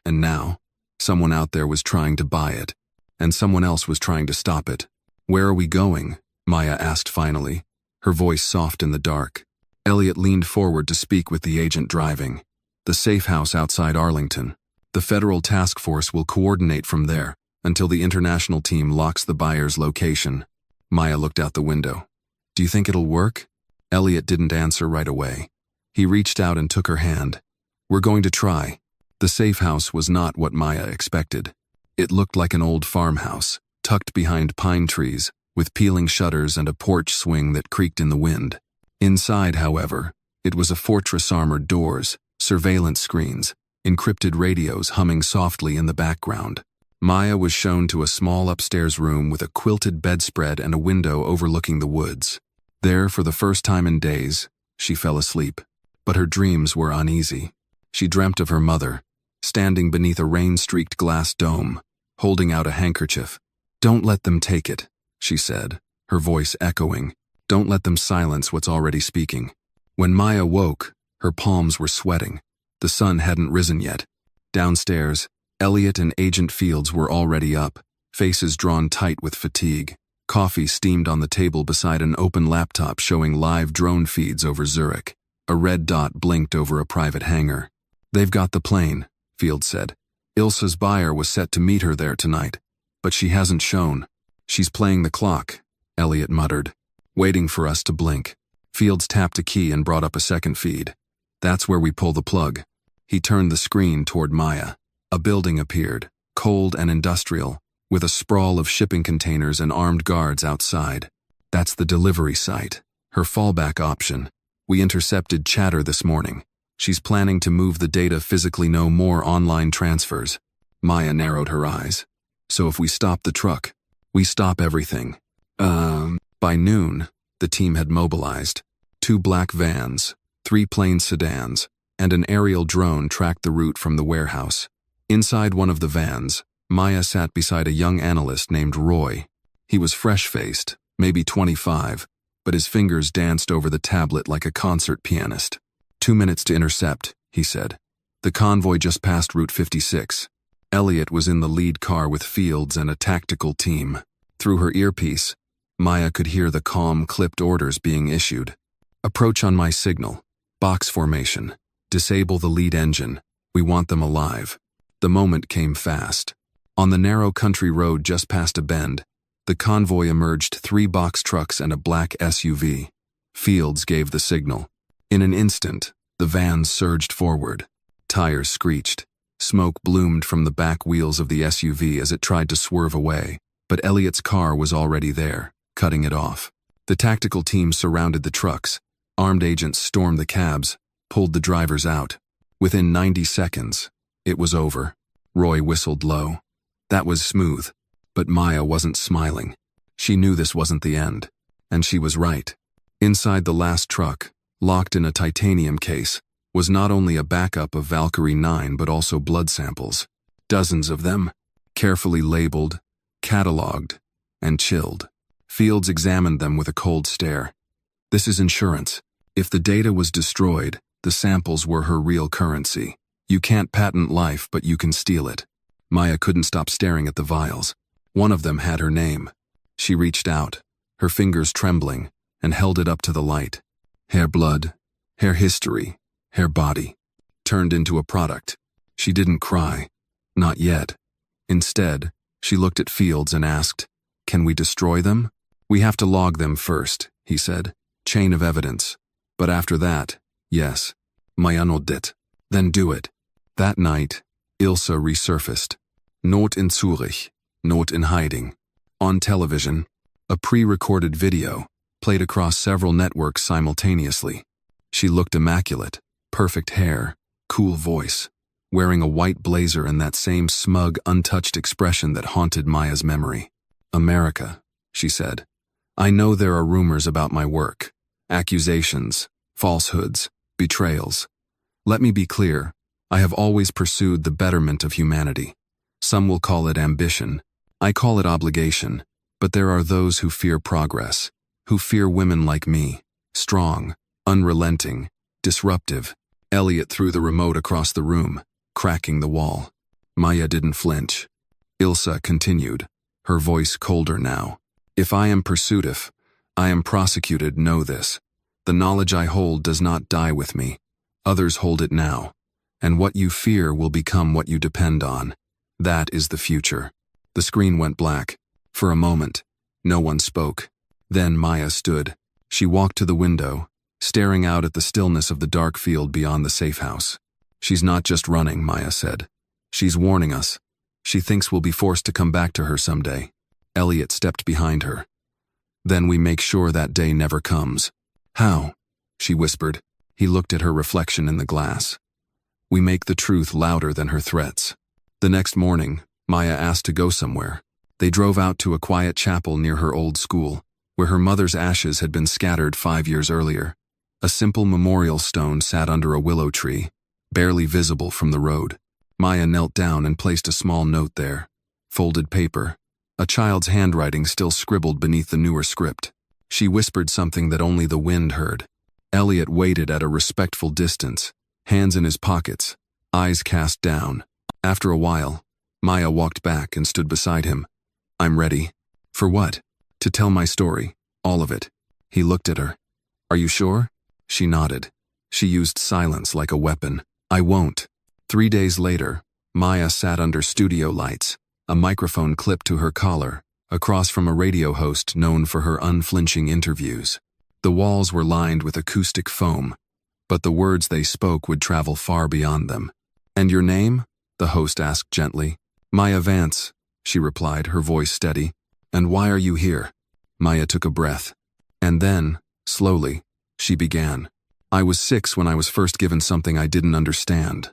And now, someone out there was trying to buy it, and someone else was trying to stop it. "Where are we going?" Maya asked finally, her voice soft in the dark. Elliot leaned forward to speak with the agent driving. "The safe house outside Arlington. The federal task force will coordinate from there until the international team locks the buyer's location." Maya looked out the window. "Do you think it'll work?" Elliot didn't answer right away. He reached out and took her hand. "We're going to try." The safe house was not what Maya expected. It looked like an old farmhouse, tucked behind pine trees, with peeling shutters and a porch swing that creaked in the wind. Inside, however, it was a fortress: armored doors, surveillance screens, encrypted radios humming softly in the background. Maya was shown to a small upstairs room with a quilted bedspread and a window overlooking the woods. There, for the first time in days, she fell asleep. But her dreams were uneasy. She dreamt of her mother, standing beneath a rain-streaked glass dome, holding out a handkerchief. "Don't let them take it," she said, her voice echoing. "Don't let them silence what's already speaking." When Maya woke, her palms were sweating. The sun hadn't risen yet. Downstairs, Elliot and Agent Fields were already up, faces drawn tight with fatigue. Coffee steamed on the table beside an open laptop showing live drone feeds over Zurich. A red dot blinked over a private hangar. "They've got the plane," Fields said. "Ilsa's buyer was set to meet her there tonight, but she hasn't shown. She's playing the clock," Elliot muttered, "waiting for us to blink." Fields tapped a key and brought up a second feed. "That's where we pull the plug." He turned the screen toward Maya. A building appeared, cold and industrial, with a sprawl of shipping containers and armed guards outside. "That's the delivery site, her fallback option. We intercepted chatter this morning. She's planning to move the data physically, no more online transfers." Maya narrowed her eyes. "So if we stop the truck, we stop everything." By noon, the team had mobilized. 2 black vans, 3 plain sedans, and an aerial drone tracked the route from the warehouse. Inside one of the vans, Maya sat beside a young analyst named Roy. He was fresh-faced, maybe 25, but his fingers danced over the tablet like a concert pianist. 2 minutes to intercept," he said. "The convoy just passed Route 56. Elliot was in the lead car with Fields and a tactical team. Through her earpiece, Maya could hear the calm, clipped orders being issued. "Approach on my signal. Box formation. Disable the lead engine. We want them alive." The moment came fast. On the narrow country road just past a bend, the convoy emerged 3 box trucks and a black SUV. Fields gave the signal. In an instant, the vans surged forward. Tires screeched. Smoke bloomed from the back wheels of the SUV as it tried to swerve away, but Elliot's car was already there, cutting it off. The tactical team surrounded the trucks. Armed agents stormed the cabs, pulled the drivers out. Within 90 seconds, it was over. Roy whistled low. That was smooth, but Maya wasn't smiling. She knew this wasn't the end, and she was right. Inside the last truck, locked in a titanium case, was not only a backup of Valkyrie 9 but also blood samples. Dozens of them, carefully labeled, catalogued, and chilled. Fields examined them with a cold stare. This is insurance. If the data was destroyed, the samples were her real currency. You can't patent life, but you can steal it. Maya couldn't stop staring at the vials. One of them had her name. She reached out, her fingers trembling, and held it up to the light. Hair blood, hair history, hair body, turned into a product. She didn't cry. Not yet. Instead, she looked at Fields and asked, "Can we destroy them?" "We have to log them first," he said. "Chain of evidence. But after that, yes. Maya nodded. Then do it." That night, Ilse resurfaced. Not in Zurich, not in hiding. On television, a pre-recorded video played across several networks simultaneously. She looked immaculate, perfect hair, cool voice, wearing a white blazer and that same smug, untouched expression that haunted Maya's memory. "America," she said. "I know there are rumors about my work, accusations, falsehoods, betrayals. Let me be clear, I have always pursued the betterment of humanity. Some will call it ambition. I call it obligation, but there are those who fear progress, who fear women like me, strong, unrelenting, disruptive." Elliot threw the remote across the room, cracking the wall. Maya didn't flinch. Ilse continued, her voice colder now. "If I am pursuitive, I am prosecuted, know this. The knowledge I hold does not die with me. Others hold it now. And what you fear will become what you depend on. That is the future." The screen went black. For a moment, no one spoke. Then Maya stood. She walked to the window, staring out at the stillness of the dark field beyond the safe house. "She's not just running," Maya said. "She's warning us. She thinks we'll be forced to come back to her someday." Elliot stepped behind her. "Then we make sure that day never comes." "How?" she whispered. He looked at her reflection in the glass. "We make the truth louder than her threats." The next morning, Maya asked to go somewhere. They drove out to a quiet chapel near her old school, where her mother's ashes had been scattered 5 years earlier. A simple memorial stone sat under a willow tree, barely visible from the road. Maya knelt down and placed a small note there. Folded paper, a child's handwriting still scribbled beneath the newer script. She whispered something that only the wind heard. Elliot waited at a respectful distance, hands in his pockets, eyes cast down. After a while, Maya walked back and stood beside him. "I'm ready." "For what?" "To tell my story, all of it." He looked at her. "Are you sure?" She nodded. She used silence like a weapon. "I won't." 3 days later, Maya sat under studio lights, a microphone clipped to her collar, across from a radio host known for her unflinching interviews. The walls were lined with acoustic foam, but the words they spoke would travel far beyond them. "And your name?" the host asked gently. "Maya Vance," she replied, her voice steady. "And why are you here?" Maya took a breath. And then, slowly, she began. "I was 6 when I was first given something I didn't understand.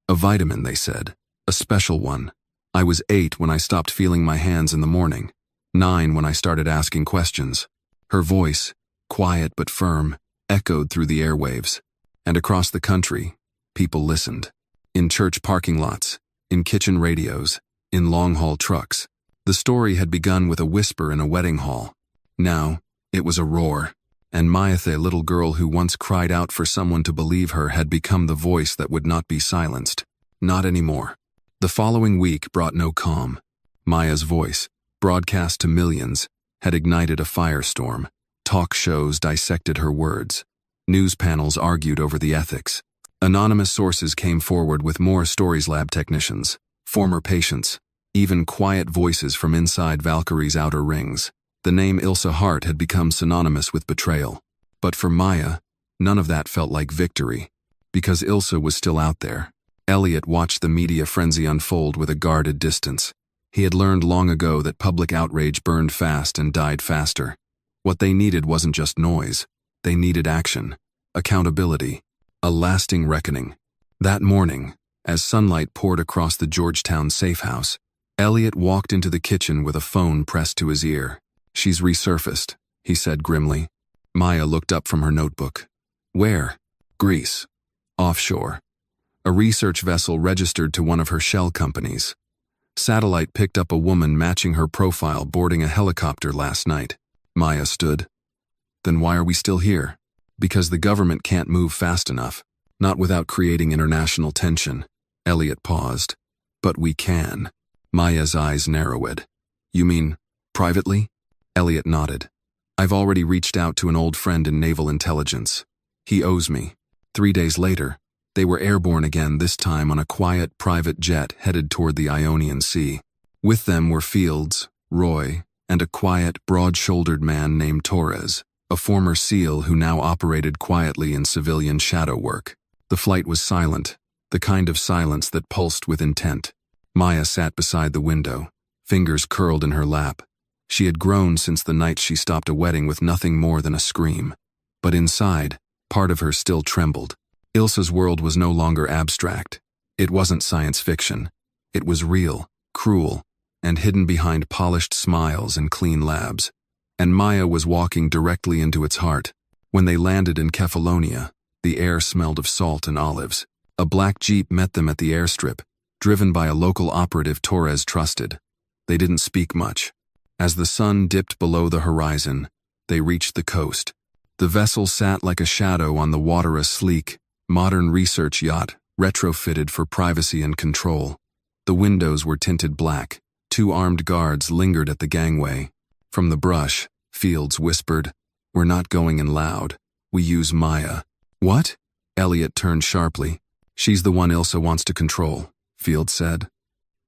A vitamin, they said. A special one. I was 8 when I stopped feeling my hands in the morning. 9 when I started asking questions." Her voice, quiet but firm, echoed through the airwaves. And across the country, people listened. In church parking lots, in kitchen radios, in long-haul trucks. The story had begun with a whisper in a wedding hall. Now, it was a roar. And Mayathe, a little girl who once cried out for someone to believe her, had become the voice that would not be silenced. Not anymore. The following week brought no calm. Maya's voice, broadcast to millions, had ignited a firestorm. Talk shows dissected her words. News panels argued over the ethics. Anonymous sources came forward with more Stories Lab technicians, former patients, even quiet voices from inside Valkyrie's outer rings. The name Ilse Hart had become synonymous with betrayal. But for Maya, none of that felt like victory, because Ilse was still out there. Elliot watched the media frenzy unfold with a guarded distance. He had learned long ago that public outrage burned fast and died faster. What they needed wasn't just noise. They needed action, accountability, a lasting reckoning. That morning, as sunlight poured across the Georgetown safe house, Elliot walked into the kitchen with a phone pressed to his ear. "She's resurfaced," he said grimly. Maya looked up from her notebook. "Where?" "Greece. Offshore. A research vessel registered to one of her shell companies. Satellite picked up a woman matching her profile boarding a helicopter last night. Maya stood. Then why are we still here? Because the government can't move fast enough. Not without creating international tension. Elliot paused. But we can. Maya's eyes narrowed. You mean, privately? Elliot nodded. I've already reached out to an old friend in naval intelligence. He owes me. 3 days later, they were airborne again, this time on a quiet private jet headed toward the Ionian Sea. With them were Fields, Roy, and a quiet, broad-shouldered man named Torres, a former SEAL who now operated quietly in civilian shadow work. The flight was silent, the kind of silence that pulsed with intent. Maya sat beside the window, fingers curled in her lap. She had grown since the night she stopped a wedding with nothing more than a scream. But inside, part of her still trembled. Ilsa's world was no longer abstract. It wasn't science fiction. It was real, cruel, and hidden behind polished smiles and clean labs. And Maya was walking directly into its heart. When they landed in Kefalonia, the air smelled of salt and olives. A black jeep met them at the airstrip, driven by a local operative Torres trusted. They didn't speak much. As the sun dipped below the horizon, they reached the coast. The vessel sat like a shadow on the water, a sleek, modern research yacht, retrofitted for privacy and control. The windows were tinted black. 2 armed guards lingered at the gangway. From the brush, Fields whispered, "We're not going in loud. We use Maya." "What?" Elliot turned sharply. "She's the one Ilsa wants to control," Fields said.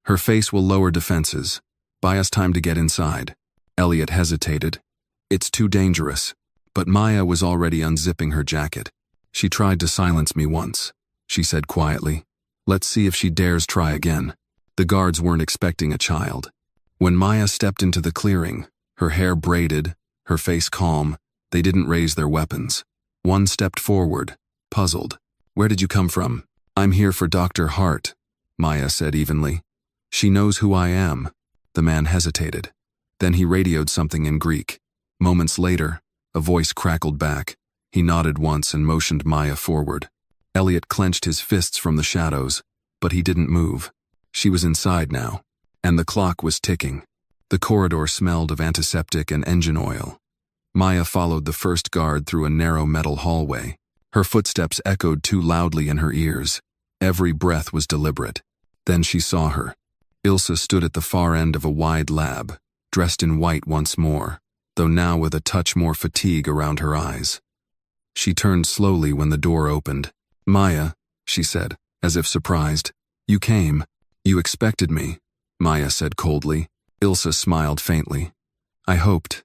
"Her face will lower defenses. Buy us time to get inside." Elliot hesitated. "It's too dangerous." But Maya was already unzipping her jacket. "She tried to silence me once," she said quietly. "Let's see if she dares try again." The guards weren't expecting a child. When Maya stepped into the clearing, her hair braided, her face calm, they didn't raise their weapons. One stepped forward, puzzled. "Where did you come from?" "I'm here for Dr. Hart," Maya said evenly. "She knows who I am." The man hesitated. Then he radioed something in Greek. Moments later, a voice crackled back. He nodded once and motioned Maya forward. Elliot clenched his fists from the shadows, but he didn't move. She was inside now, and the clock was ticking. The corridor smelled of antiseptic and engine oil. Maya followed the first guard through a narrow metal hallway. Her footsteps echoed too loudly in her ears. Every breath was deliberate. Then she saw her. Ilsa stood at the far end of a wide lab, dressed in white once more, though now with a touch more fatigue around her eyes. She turned slowly when the door opened. "Maya," she said, as if surprised. "You came. You expected me," Maya said coldly. Ilsa smiled faintly. "I hoped.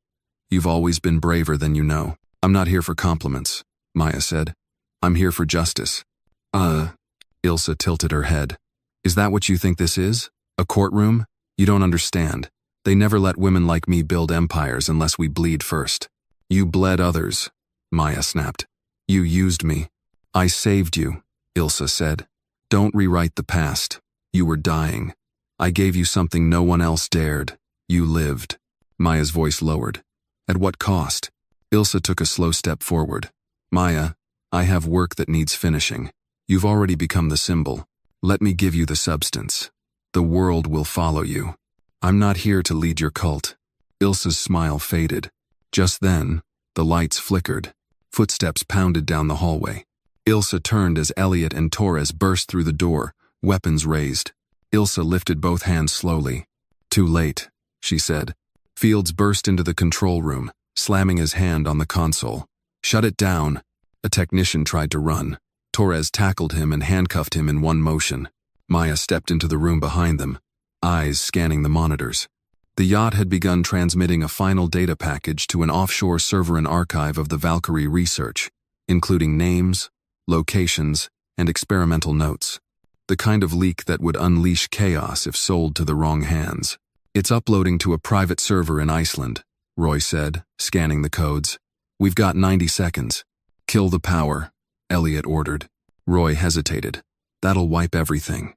You've always been braver than you know." "I'm not here for compliments," Maya said. "I'm here for justice." Ilsa tilted her head. "Is that what you think this is? A courtroom? You don't understand. They never let women like me build empires unless we bleed first." "You bled others," Maya snapped. "You used me." "I saved you," Ilsa said. "Don't rewrite the past. You were dying. I gave you something no one else dared. You lived." Maya's voice lowered. "At what cost?" Ilsa took a slow step forward. "Maya, I have work that needs finishing. You've already become the symbol. Let me give you the substance. The world will follow you. I'm not here to lead your cult." Ilsa's smile faded. Just then, the lights flickered. Footsteps pounded down the hallway. Ilsa turned as Elliot and Torres burst through the door, weapons raised. Ilsa lifted both hands slowly. "Too late," she said. Fields burst into the control room, slamming his hand on the console. "Shut it down." A technician tried to run. Torres tackled him and handcuffed him in one motion. Maya stepped into the room behind them, eyes scanning the monitors. The yacht had begun transmitting a final data package to an offshore server and archive of the Valkyrie research, including names, locations, and experimental notes. The kind of leak that would unleash chaos if sold to the wrong hands. "It's uploading to a private server in Iceland," Roy said, scanning the codes. "We've got 90 seconds. "Kill the power," Elliot ordered. Roy hesitated. "That'll wipe everything."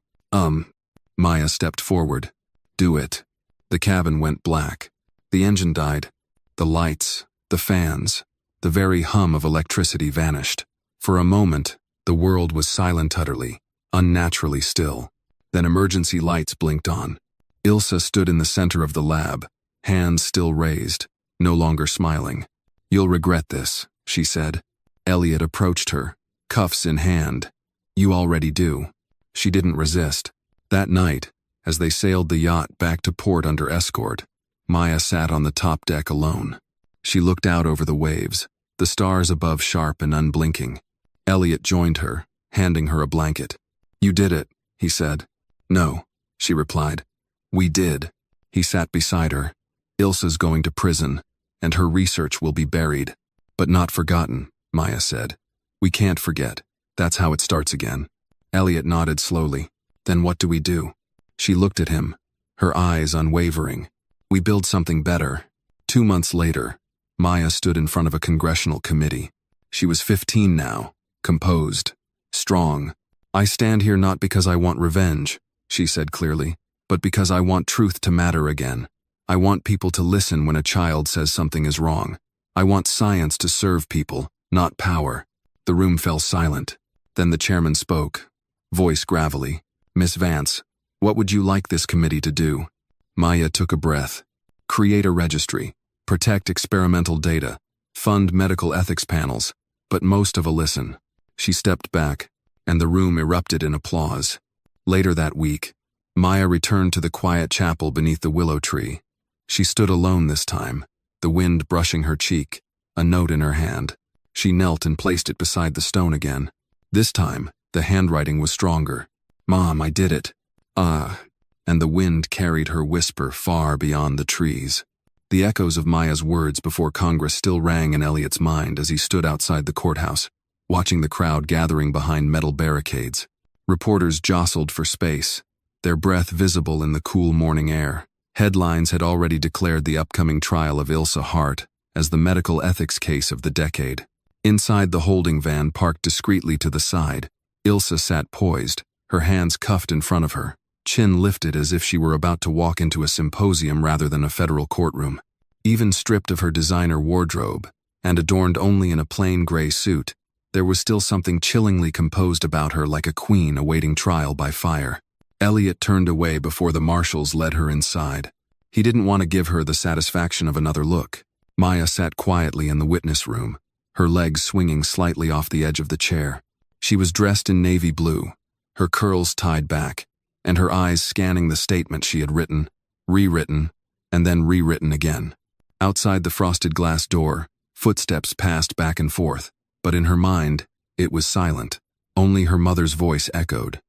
Maya stepped forward. "Do it." The cabin went black. The engine died. The lights, the fans, the very hum of electricity vanished. For a moment, The world was silent utterly, unnaturally still. Then emergency lights blinked on. Ilsa stood in the center of the lab, hands still raised, no longer smiling. "You'll regret this," she said. Elliot approached her, cuffs in hand. "You already do." She didn't resist. That night, as they sailed the yacht back to port under escort, Maya sat on the top deck alone. She looked out over the waves, the stars above sharp and unblinking. Elliot joined her, handing her a blanket. "You did it," he said. "No," she replied. "We did." He sat beside her. "Ilsa's going to prison, and her research will be buried. But not forgotten," Maya said. "We can't forget. That's how it starts again." Elliot nodded slowly. "Then what do we do?" She looked at him, her eyes unwavering. "We build something better." 2 months later, Maya stood in front of a congressional committee. She was 15 now, composed, strong. "I stand here not because I want revenge," she said clearly, "but because I want truth to matter again. I want people to listen when a child says something is wrong. I want science to serve people, not power." The room fell silent. Then the chairman spoke, voice gravelly. "Miss Vance, what would you like this committee to do?" Maya took a breath. "Create a registry, protect experimental data, fund medical ethics panels, but most of all listen." She stepped back, and the room erupted in applause. Later that week, Maya returned to the quiet chapel beneath the willow tree. She stood alone this time, the wind brushing her cheek, a note in her hand. She knelt and placed it beside the stone again. This time, the handwriting was stronger. "Mom, I did it." "Ah," and the wind carried her whisper far beyond the trees. The echoes of Maya's words before Congress still rang in Elliot's mind as he stood outside the courthouse, watching the crowd gathering behind metal barricades. Reporters jostled for space, their breath visible in the cool morning air. Headlines had already declared the upcoming trial of Ilsa Hart as the medical ethics case of the decade. Inside the holding van parked discreetly to the side, Ilsa sat poised, her hands cuffed in front of her, chin lifted as if she were about to walk into a symposium rather than a federal courtroom. Even stripped of her designer wardrobe, and adorned only in a plain gray suit, there was still something chillingly composed about her, like a queen awaiting trial by fire. Elliot turned away before the marshals led her inside. He didn't want to give her the satisfaction of another look. Maya sat quietly in the witness room, her legs swinging slightly off the edge of the chair. She was dressed in navy blue, her curls tied back, and her eyes scanning the statement she had written, rewritten, and then rewritten again. Outside the frosted glass door, footsteps passed back and forth, but in her mind, it was silent. Only her mother's voice echoed.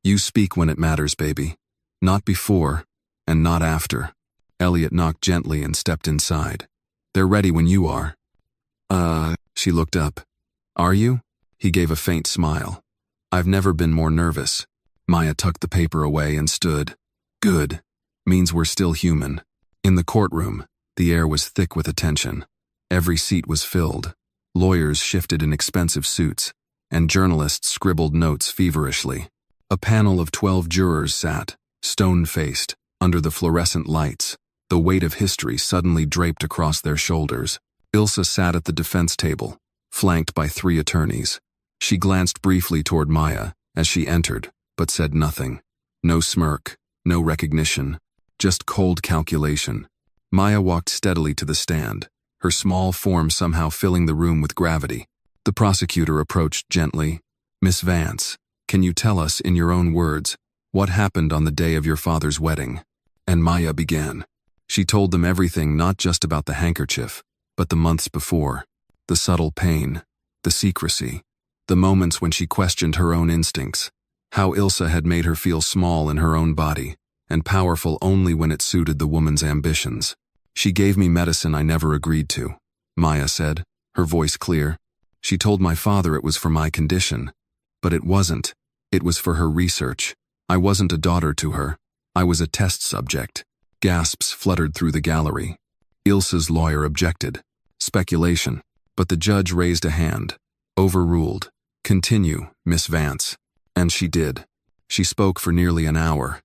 "You speak when it matters, baby. Not before, and not after." Elliot knocked gently and stepped inside. "They're ready when you are." She looked up. "Are you?" He gave a faint smile. "I've never been more nervous." Maya tucked the paper away and stood. "Good. Means we're still human." In the courtroom, the air was thick with attention. Every seat was filled. Lawyers shifted in expensive suits, and journalists scribbled notes feverishly. A panel of 12 jurors sat, stone-faced, under the fluorescent lights, the weight of history suddenly draped across their shoulders. Ilsa sat at the defense table, flanked by 3 attorneys. She glanced briefly toward Maya as she entered, but said nothing. No smirk, no recognition, just cold calculation. Maya walked steadily to the stand, her small form somehow filling the room with gravity. The prosecutor approached gently. "Miss Vance, can you tell us, in your own words, what happened on the day of your father's wedding?" And Maya began. She told them everything, not just about the handkerchief, but the months before, the subtle pain, the secrecy, the moments when she questioned her own instincts, how Ilsa had made her feel small in her own body, and powerful only when it suited the woman's ambitions. "She gave me medicine I never agreed to," Maya said, her voice clear. "She told my father it was for my condition, but it wasn't. It was for her research. I wasn't a daughter to her. I was a test subject." Gasps fluttered through the gallery. Ilsa's lawyer objected. Speculation, but the judge raised a hand. Overruled. "Continue, Miss Vance." And she did. She spoke for nearly an hour,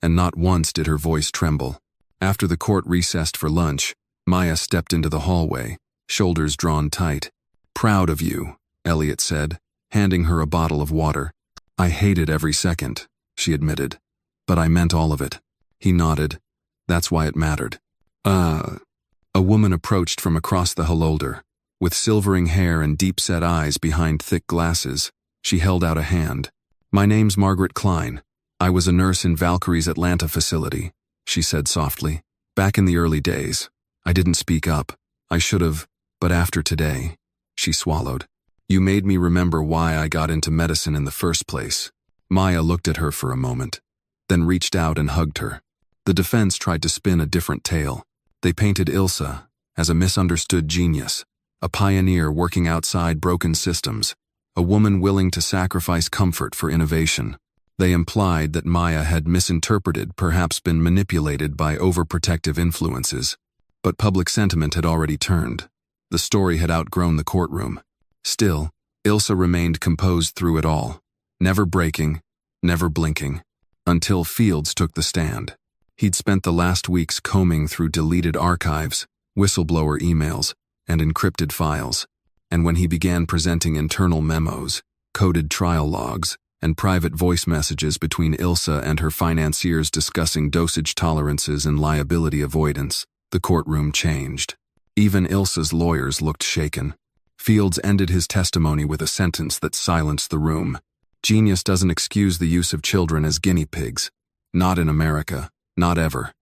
and not once did her voice tremble. After the court recessed for lunch, Maya stepped into the hallway, shoulders drawn tight. "Proud of you," Elliot said, handing her a bottle of water. "I hated every second," she admitted. "But I meant all of it." He nodded. "That's why it mattered." A woman approached from across the halolder. With silvering hair and deep-set eyes behind thick glasses, she held out a hand. "My name's Margaret Klein. I was a nurse in Valkyrie's Atlanta facility," she said softly. "Back in the early days. I didn't speak up. I should have, but after today," she swallowed. "You made me remember why I got into medicine in the first place." Maya looked at her for a moment, then reached out and hugged her. The defense tried to spin a different tale. They painted Ilsa as a misunderstood genius, a pioneer working outside broken systems, a woman willing to sacrifice comfort for innovation. They implied that Maya had misinterpreted, perhaps been manipulated by overprotective influences. But public sentiment had already turned. The story had outgrown the courtroom. Still, Ilsa remained composed through it all, never breaking, never blinking, until Fields took the stand. He'd spent the last weeks combing through deleted archives, whistleblower emails, and encrypted files, and when he began presenting internal memos, coded trial logs, and private voice messages between Ilsa and her financiers discussing dosage tolerances and liability avoidance, the courtroom changed. Even Ilsa's lawyers looked shaken. Fields ended his testimony with a sentence that silenced the room. "Genius doesn't excuse the use of children as guinea pigs. Not in America. Not ever."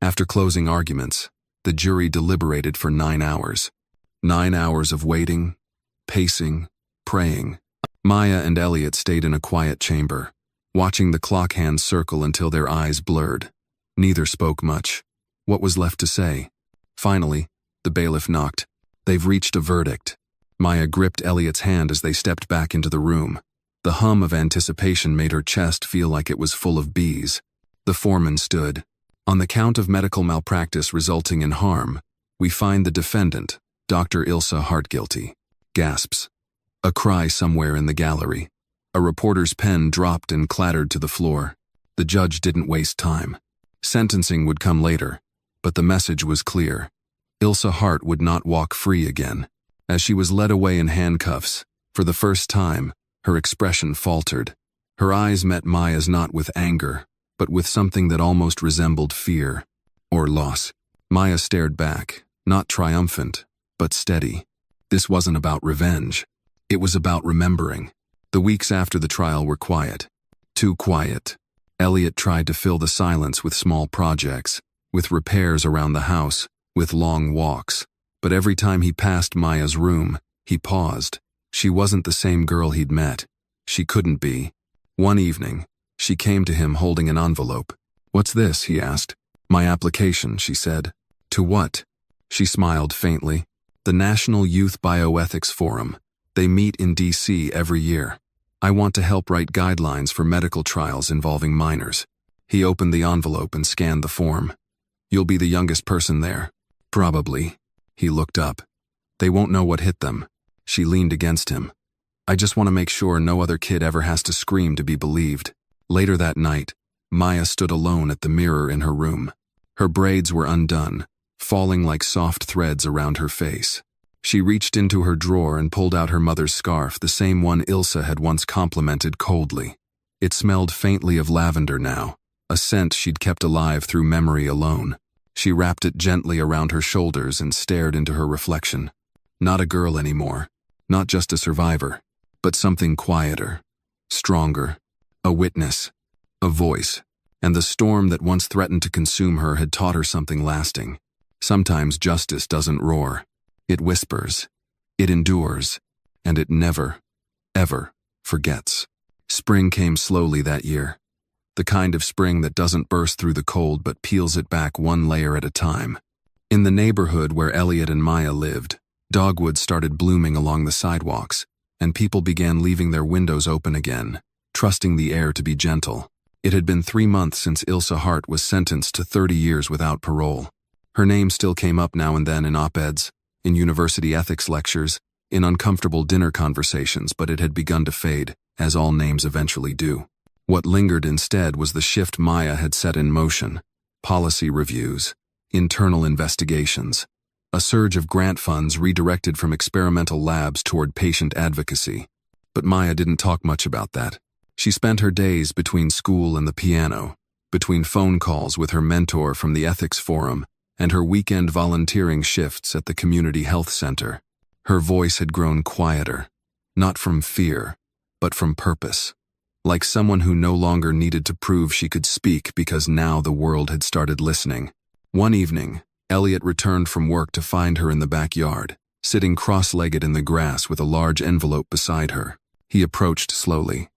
After closing arguments, the jury deliberated for 9 hours. 9 hours of waiting, pacing, praying. Maya and Elliot stayed in a quiet chamber, watching the clock hands circle until their eyes blurred. Neither spoke much. What was left to say? Finally, the bailiff knocked. "They've reached a verdict." Maya gripped Elliot's hand as they stepped back into the room. The hum of anticipation made her chest feel like it was full of bees. The foreman stood. "On the count of medical malpractice resulting in harm, we find the defendant, Dr. Ilsa Hart, guilty." Gasps. A cry somewhere in the gallery. A reporter's pen dropped and clattered to the floor. The judge didn't waste time. Sentencing would come later, but the message was clear. Ilsa Hart would not walk free again. As she was led away in handcuffs, for the first time, her expression faltered. Her eyes met Maya's not with anger, but with something that almost resembled fear or loss. Maya stared back, not triumphant, but steady. This wasn't about revenge. It was about remembering. The weeks after the trial were quiet. Too quiet. Elliot tried to fill the silence with small projects, with repairs around the house, with long walks. But every time he passed Maya's room, he paused. She wasn't the same girl he'd met. She couldn't be. One evening, she came to him holding an envelope. "What's this?" he asked. "My application," she said. "To what?" She smiled faintly. "The National Youth Bioethics Forum. They meet in D.C. every year. I want to help write guidelines for medical trials involving minors." He opened the envelope and scanned the form. "You'll be the youngest person there." "Probably." He looked up. "They won't know what hit them." She leaned against him. "I just want to make sure no other kid ever has to scream to be believed." Later that night, Maya stood alone at the mirror in her room. Her braids were undone, falling like soft threads around her face. She reached into her drawer and pulled out her mother's scarf, the same one Ilsa had once complimented coldly. It smelled faintly of lavender now, a scent she'd kept alive through memory alone. She wrapped it gently around her shoulders and stared into her reflection. Not a girl anymore, not just a survivor, but something quieter, stronger, a witness, a voice, and the storm that once threatened to consume her had taught her something lasting. Sometimes justice doesn't roar. It whispers, it endures, and it never, ever forgets. Spring came slowly that year. The kind of spring that doesn't burst through the cold but peels it back one layer at a time. In the neighborhood where Elliot and Maya lived, dogwoods started blooming along the sidewalks, and people began leaving their windows open again, trusting the air to be gentle. It had been 3 months since Ilsa Hart was sentenced to 30 years without parole. Her name still came up now and then in op-eds, in university ethics lectures, in uncomfortable dinner conversations, but it had begun to fade, as all names eventually do. What lingered instead was the shift Maya had set in motion: policy reviews, internal investigations, a surge of grant funds redirected from experimental labs toward patient advocacy. But Maya didn't talk much about that. She spent her days between school and the piano, between phone calls with her mentor from the ethics forum and her weekend volunteering shifts at the community health center. Her voice had grown quieter, not from fear, but from purpose, like someone who no longer needed to prove she could speak because now the world had started listening. One evening, Elliot returned from work to find her in the backyard, sitting cross-legged in the grass with a large envelope beside her. He approached slowly.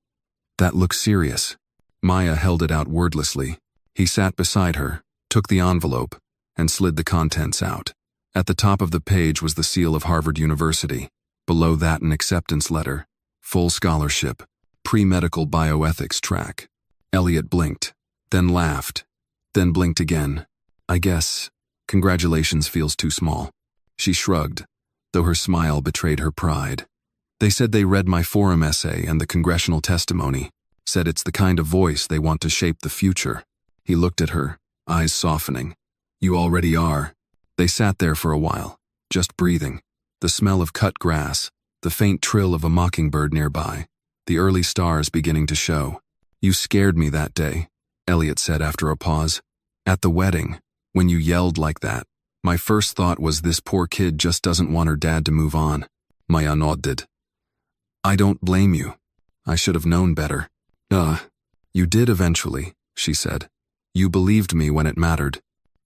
"That looks serious." Maya held it out wordlessly. He sat beside her, took the envelope, and slid the contents out. At the top of the page was the seal of Harvard University. Below that, an acceptance letter. Full scholarship. Pre-medical bioethics track. Elliot blinked, then laughed, then blinked again. "I guess, congratulations feels too small." She shrugged, though her smile betrayed her pride. "They said they read my forum essay and the congressional testimony, said it's the kind of voice they want to shape the future." He looked at her, eyes softening. "You already are." They sat there for a while, just breathing. The smell of cut grass, the faint trill of a mockingbird nearby, the early stars beginning to show. "You scared me that day," Elliot said after a pause. "At the wedding, when you yelled like that, my first thought was this poor kid just doesn't want her dad to move on." Maya nodded. "I don't blame you. I should have known better." You did eventually," she said. "You believed me when it mattered."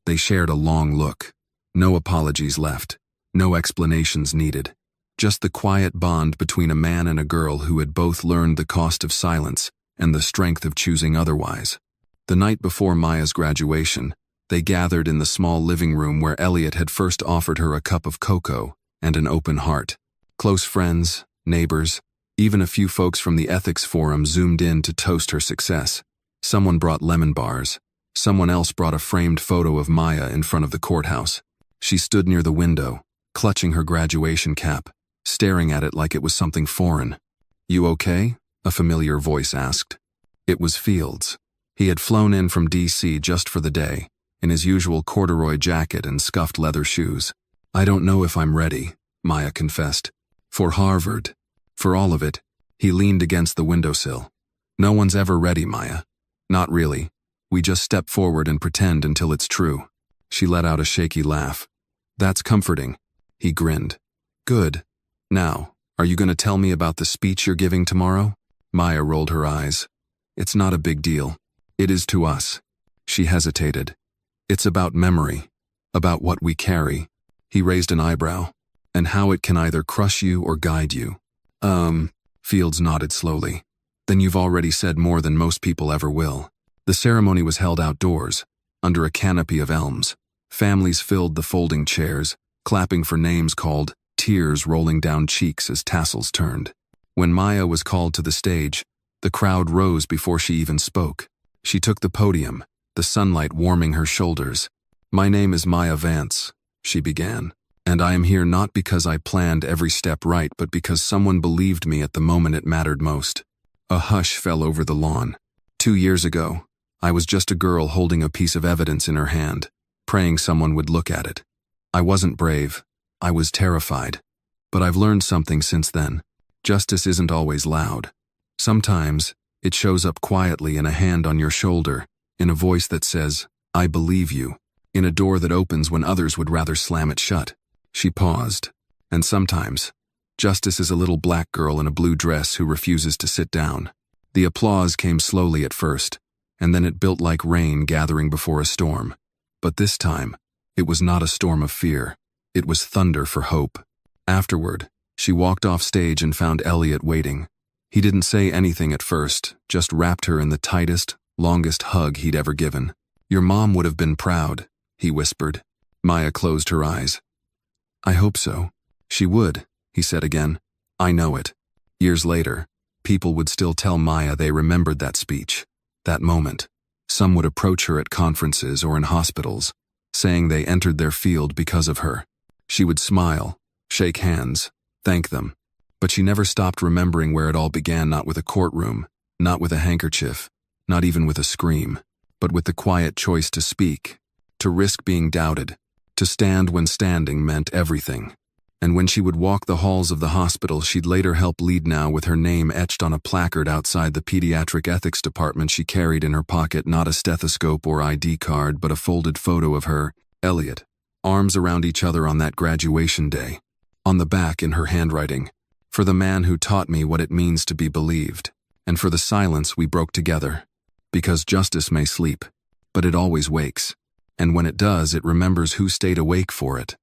They shared a long look. No apologies left. No explanations needed. Just the quiet bond between a man and a girl who had both learned the cost of silence and the strength of choosing otherwise. The night before Maya's graduation, they gathered in the small living room where Elliot had first offered her a cup of cocoa and an open heart. Close friends, neighbors, even a few folks from the ethics forum zoomed in to toast her success. Someone brought lemon bars. Someone else brought a framed photo of Maya in front of the courthouse. She stood near the window, clutching her graduation cap, staring at it like it was something foreign. "You okay?" a familiar voice asked. It was Fields. He had flown in from D.C. just for the day, in his usual corduroy jacket and scuffed leather shoes. "I don't know if I'm ready," Maya confessed. "For Harvard. For all of it." He leaned against the windowsill. "No one's ever ready, Maya. Not really. We just step forward and pretend until it's true." She let out a shaky laugh. "That's comforting." He grinned. "Good. Now, are you going to tell me about the speech you're giving tomorrow?" Maya rolled her eyes. "It's not a big deal. It is to us." She hesitated. "It's about memory. About what we carry." He raised an eyebrow. "And how it can either crush you or guide you." Fields nodded slowly. "Then you've already said more than most people ever will." The ceremony was held outdoors, under a canopy of elms. Families filled the folding chairs, clapping for names called, tears rolling down cheeks as tassels turned. When Maya was called to the stage, the crowd rose before she even spoke. She took the podium, the sunlight warming her shoulders. "My name is Maya Vance," she began, "and I am here not because I planned every step right, but because someone believed me at the moment it mattered most." A hush fell over the lawn. 2 years ago, I was just a girl holding a piece of evidence in her hand, praying someone would look at it. I wasn't brave. I was terrified. But I've learned something since then. Justice isn't always loud. Sometimes, it shows up quietly in a hand on your shoulder, in a voice that says, "I believe you," in a door that opens when others would rather slam it shut. She paused. "And sometimes, justice is a little black girl in a blue dress who refuses to sit down." The applause came slowly at first, and then it built like rain gathering before a storm. But this time, it was not a storm of fear. It was thunder for hope. Afterward, she walked off stage and found Elliot waiting. He didn't say anything at first, just wrapped her in the tightest, longest hug he'd ever given. "Your mom would have been proud," he whispered. Maya closed her eyes. "I hope so." "She would," he said again. "I know it." Years later, people would still tell Maya they remembered that speech, that moment. Some would approach her at conferences or in hospitals, saying they entered their field because of her. She would smile, shake hands, thank them. But she never stopped remembering where it all began, not with a courtroom, not with a handkerchief, not even with a scream, but with the quiet choice to speak, to risk being doubted, to stand when standing meant everything. And when she would walk the halls of the hospital, she'd later help lead now with her name etched on a placard outside the pediatric ethics department. She carried in her pocket not a stethoscope or ID card, but a folded photo of her, Elliot, arms around each other on that graduation day. On the back, in her handwriting, "For the man who taught me what it means to be believed, and for the silence we broke together. Because justice may sleep, but it always wakes. And when it does, it remembers who stayed awake for it."